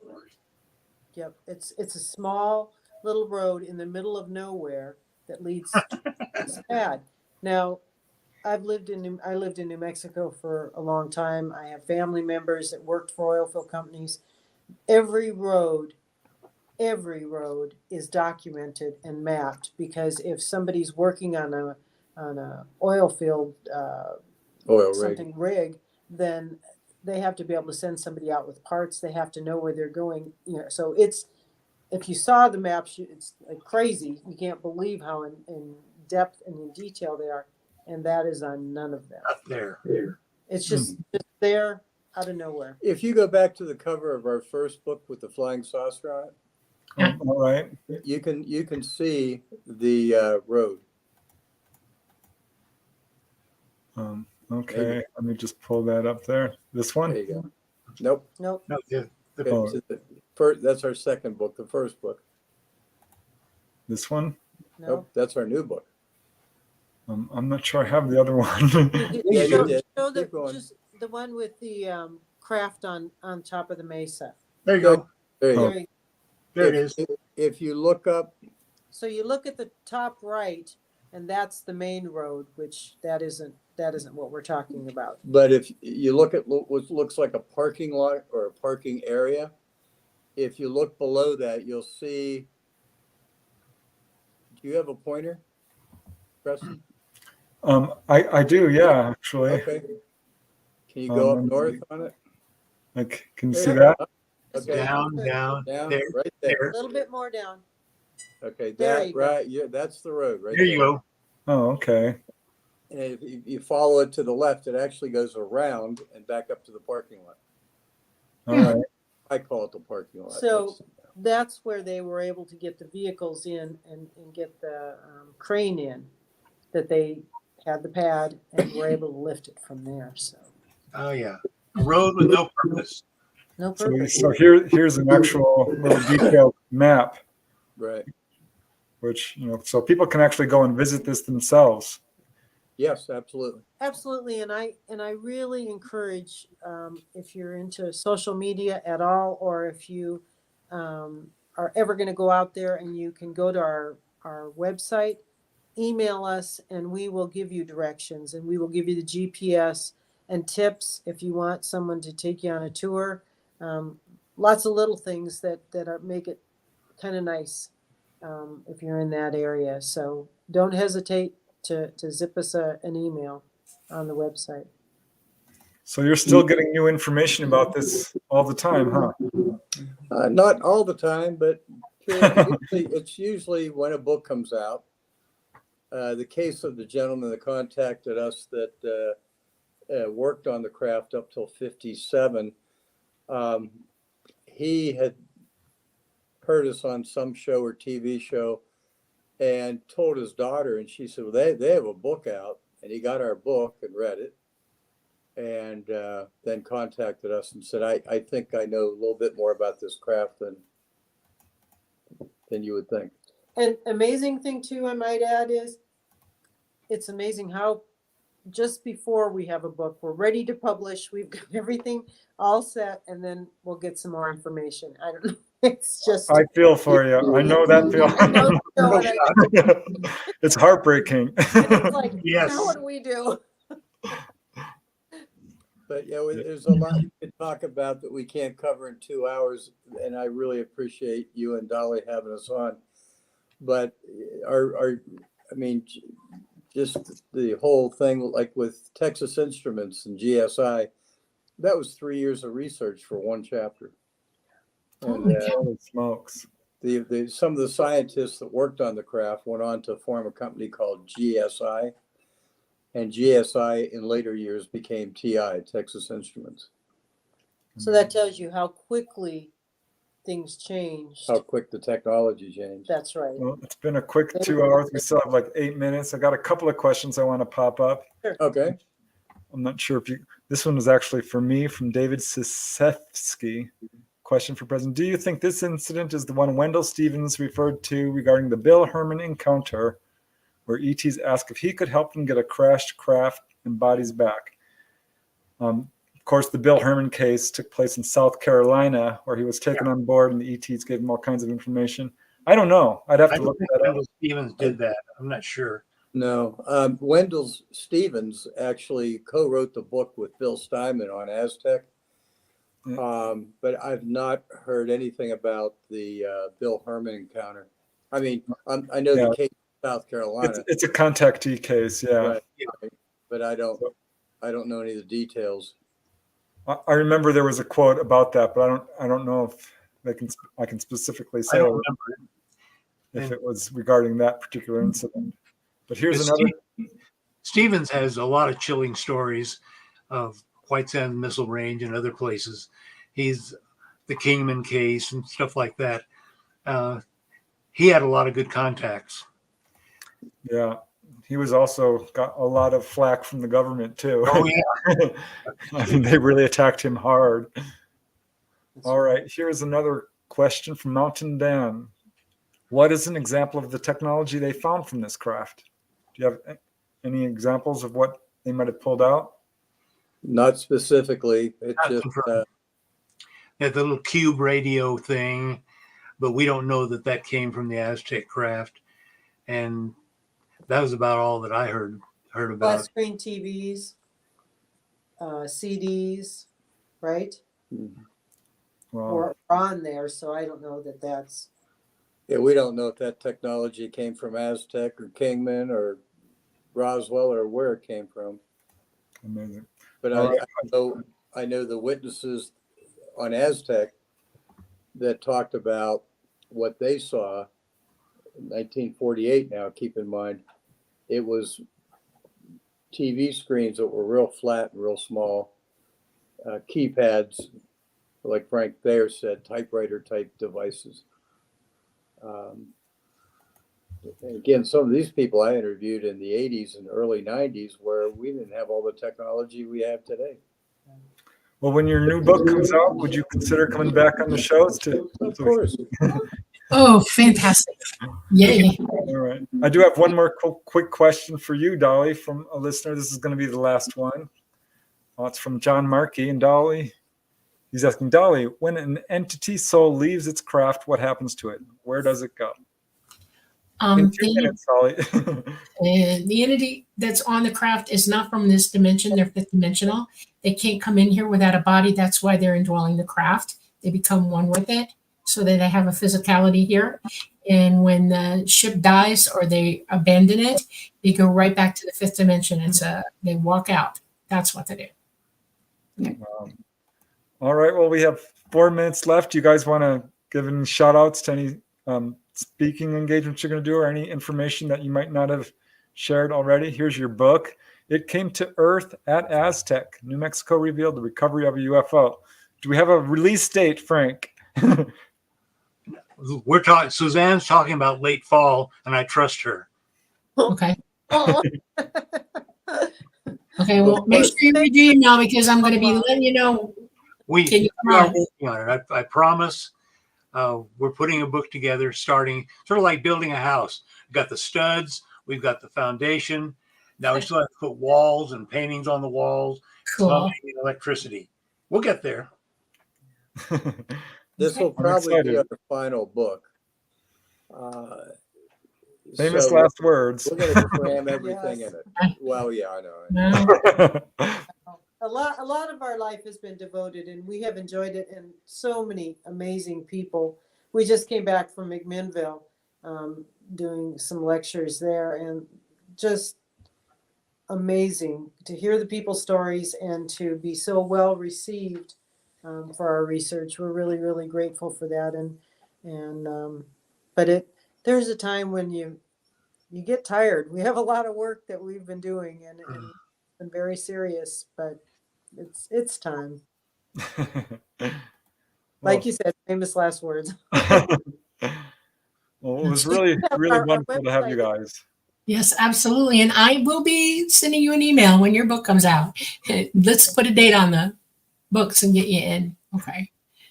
S4: Yep, it's a small little road in the middle of nowhere that leads to this pad. Now, I lived in New Mexico for a long time. I have family members that worked for oil field companies. Every road is documented and mapped, because if somebody's working on a oil field
S3: Oil rig.
S4: something rig, then they have to be able to send somebody out with parts. They have to know where they're going. So it's, if you saw the maps, it's like crazy. You can't believe how in depth and in detail they are, and that is on none of them.
S5: Up there.
S4: It's just there out of nowhere.
S3: If you go back to the cover of our first book with the flying saucer on it,
S2: All right.
S3: you can see the road.
S2: Okay. Let me just pull that up there. This
S3: There
S2: one?
S3: you go. Nope.
S4: Nope.
S5: No,
S3: That's our second book. The first book.
S2: This one?
S4: No.
S3: Nope. That's our new book.
S2: I'm not sure I have the other one.
S3: Yeah, you did.
S4: Show
S3: Keep going.
S4: just the one with the craft on top of the mesa.
S5: there you go.
S3: There you go.
S4: There you-
S5: There it is.
S3: If you look up,
S4: So you look at the top right, and that's the main road, which that isn't what we're talking about.
S3: but if you look at what looks like a parking lot or a parking area, if you look below that, you'll see. Do you have a pointer, Preston?
S2: I do, yeah, actually.
S3: Okay. Can you go up north on it?
S2: Like, can you
S3: There
S2: see
S3: you
S2: that?
S3: go. Okay.
S5: Down,
S3: Down,
S5: there,
S3: right
S4: A
S3: there.
S4: little bit more down.
S3: Okay,
S4: There
S3: that
S4: you go.
S3: right. Yeah, that's the road right
S5: there you go.
S2: Oh, okay.
S3: And if you follow it to the left, it actually goes around and back up to the parking lot.
S2: All right.
S3: I call it the parking lot.
S4: So that's where they were able to get the vehicles in and get the crane in, that they had the pad and were able to lift it from there. So
S5: Oh yeah. A road with no purpose.
S4: no
S2: So,
S4: purpose.
S2: so here's an actual little detailed map,
S3: Right.
S2: which, so people can actually go and visit this themselves.
S3: Yes, absolutely.
S4: Absolutely, and I really encourage, if you're into social media at all, or if you are ever going to go out there, and you can go to our website, email us, and we will give you directions, and we will give you the GPS and tips if you want someone to take you on a tour. Lots of little things that make it kind of nice if you're in that area. So don't hesitate to zip us an email on the website.
S2: So you're still getting new information about this all the time, huh?
S3: Not all the time, but it's usually when a book comes out. The case of the gentleman that contacted us that worked on the craft up till 57, He had heard us on some show or TV show and told his daughter, and she said, well, they have a book out. And he got our book and read it, and then contacted us and said, I think I know a little bit more about this craft than you would think.
S4: And amazing thing too, I might add, is it's amazing how just before we have a book, we're ready to publish, we've got everything all set, and then we'll get some more information. I don't know. It's just,
S2: I feel for you. I know that feeling. It's heartbreaking.
S4: it's like,
S5: Yes.
S4: now what do we do?
S3: But yeah, there's a lot we could talk about that we can't cover in 2 hours, and I really appreciate you and Dolly having us on. But just the whole thing, like with Texas Instruments and GSI, that was 3 years of research for one chapter. And
S2: Holy smokes.
S3: some of the scientists that worked on the craft went on to form a company called GSI, and GSI in later years became TI, Texas Instruments.
S4: So that tells you how quickly things changed.
S3: How quick the technology changed.
S4: That's right.
S2: Well, it's been a quick 2 hours. We still have like 8 minutes. I got a couple of questions I want to pop up.
S3: Okay.
S2: I'm not sure if this one was actually for me, from David Sisevsky. Question for President. Do you think this incident is the one Wendell Stevens referred to regarding the Bill Herman encounter, where ETs asked if he could help them get a crashed craft and bodies back? Of course, the Bill Herman case took place in South Carolina, where he was taken on board and the ETs gave him all kinds of information. I don't know. I'd have to look that up.
S5: Wendell Stevens did that. I'm not sure.
S3: No, Wendell Stevens actually co-wrote the book with Bill Steinman on Aztec. But I've not heard anything about the Bill Herman encounter. I mean, I know the case in South Carolina.
S2: It's a contactee case, yeah.
S3: Right. But I don't know any of the details.
S2: I remember there was a quote about that, but I don't know if I can specifically say
S5: I don't remember
S2: if it was regarding that particular incident. But here's another.
S5: Stevens has a lot of chilling stories of White Sands Missile Range and other places. He's the Kingman case and stuff like that. He had a lot of good contacts.
S2: Yeah. He was also got a lot of flack from the government too.
S5: Oh, yeah.
S2: I mean, they really attacked him hard. All right. Here's another question from Mountain Dan. What is an example of the technology they found from this craft? Do you have any examples of what they might have pulled out?
S3: Not specifically. It's
S5: Not
S3: just
S5: confirmed. They had the little cube radio thing, but we don't know that came from the Aztec craft. And that was about all that I heard about.
S4: Flat screen TVs, CDs, right?
S2: Well,
S4: Or on there. So I don't know that that's.
S3: yeah, we don't know if that technology came from Aztec or Kingman or Roswell or where it came from.
S2: amazing.
S3: But I know the witnesses on Aztec that talked about what they saw in 1948. Now, keep in mind, it was TV screens that were real flat and real small, keypads, like Frank Thayer said, typewriter type devices. And again, some of these people I interviewed in the 80s and early 90s where we didn't have all the technology we have today.
S2: Well, when your new book comes out, would you consider coming back on the shows too?
S3: Of course.
S1: Oh, fantastic. Yay.
S2: All right. I do have one more quick question for you, Dolly, from a listener. This is going to be the last one. It's from John Markey. And Dolly, he's asking, Dolly, when an entity soul leaves its craft, what happens to it? Where does it go? In 2 minutes, Dolly.
S1: And the entity that's on the craft is not from this dimension. They're fifth dimensional. They can't come in here without a body. That's why they're indwelling the craft. They become one with it so that they have a physicality here. And when the ship dies or they abandon it, they go right back to the fifth dimension. They walk out. That's what they do.
S2: All right. Well, we have 4 minutes left. You guys want to give any shout outs to any speaking engagements you're going to do, or any information that you might not have shared already? Here's your book. It Came to Earth at Aztec. New Mexico Revealed: The Recovery of a UFO. Do we have a release date, Frank?
S5: We're talking. Suzanne's talking about late fall, and I trust her.
S1: Okay.
S4: Oh,
S1: Okay. Well, make sure you read your email because I'm going to be letting you know.
S5: We
S1: Can you
S5: are
S1: come on?
S5: working on it. I promise. We're putting a book together, starting sort of like building a house. We've got the studs. We've got the foundation. Now we still have to put walls and paintings on the walls,
S1: Cool.
S5: plumbing, and electricity. We'll get there.
S3: This will
S2: I'm
S3: probably be
S2: excited.
S3: our final book.
S2: Famous
S3: So
S2: last words.
S3: we're going to cram everything
S4: Yes.
S3: in it. Well, yeah, I know.
S1: No.
S4: a lot of our life has been devoted, and we have enjoyed it, and so many amazing people. We just came back from McMinnville, doing some lectures there, and just amazing to hear the people's stories and to be so well received for our research. We're really, really grateful for that. But there's a time when you get tired. We have a lot of work that we've been doing and been very serious, but it's time. Like you said, famous last words.
S2: Well, it was really, really
S4: Our
S2: wonderful to have you
S4: website-
S2: guys.
S1: Yes, absolutely. And I will be sending you an email when your book comes out. Let's put a date on the books and get you in. Okay.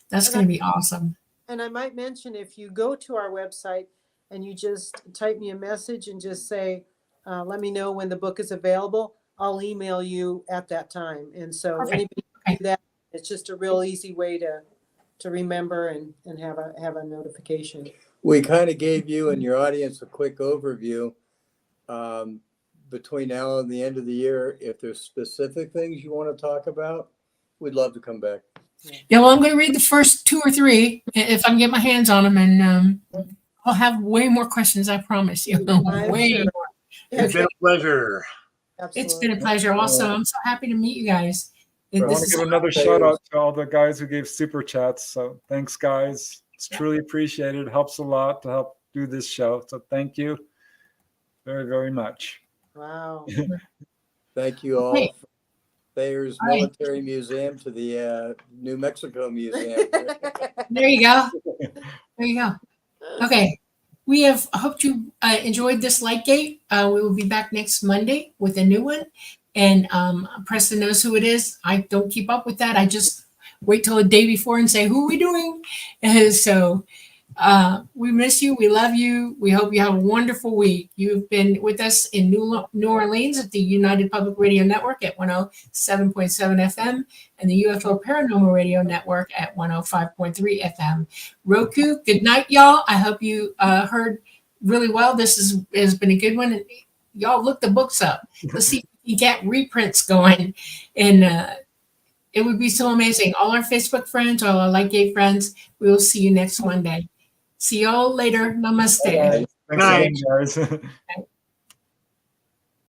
S1: That's going to be awesome.
S4: And I might mention, if you go to our website and you just type me a message and just say, let me know when the book is available, I'll email you at that time. And so
S1: Perfect.
S4: anybody can
S1: Okay.
S4: do that. It's just a real easy way to remember and have a notification.
S3: We kind of gave you and your audience a quick overview. Between now and the end of the year, if there's specific things you want to talk about, we'd love to come back.
S1: Yeah, well, I'm going to read the first 2 or 3 if I can get my hands on them. And I'll have way more questions, I promise you.
S4: I'm
S1: Way
S4: sure.
S1: more.
S5: It's been a pleasure.
S1: It's been a pleasure. Also, I'm so happy to meet you guys.
S2: I
S3: This
S2: want to
S3: is
S2: give another
S3: Thayer's.
S2: shout out to all the guys who gave super chats. So thanks, guys. It's truly appreciated. It helps a lot to help do this show. So thank you very, very much.
S4: Wow.
S3: Thank you all.
S1: Great.
S3: From Thayer's
S1: All right.
S3: Military Museum to the New Mexico Museum.
S1: There you go. There you go. Okay. We have hoped you enjoyed this Lightgate. We will be back next Monday with a new one. And Preston knows who it is. I don't keep up with that. I just wait till the day before and say, who are we doing? And so we miss you. We love you. We hope you have a wonderful week. You've been with us in New Orleans at the United Public Radio Network at 107.7 FM and the UFO Paranormal Radio Network at 105.3 FM. Roku, good night, y'all. I hope you heard really well. This has been a good one. And y'all look the books up. Let's see if you get reprints going. And it would be so amazing. All our Facebook friends, all our Lightgate friends, we will see you next Monday. See y'all later. Namaste.
S2: Thanks
S5: Good night.
S2: again, guys.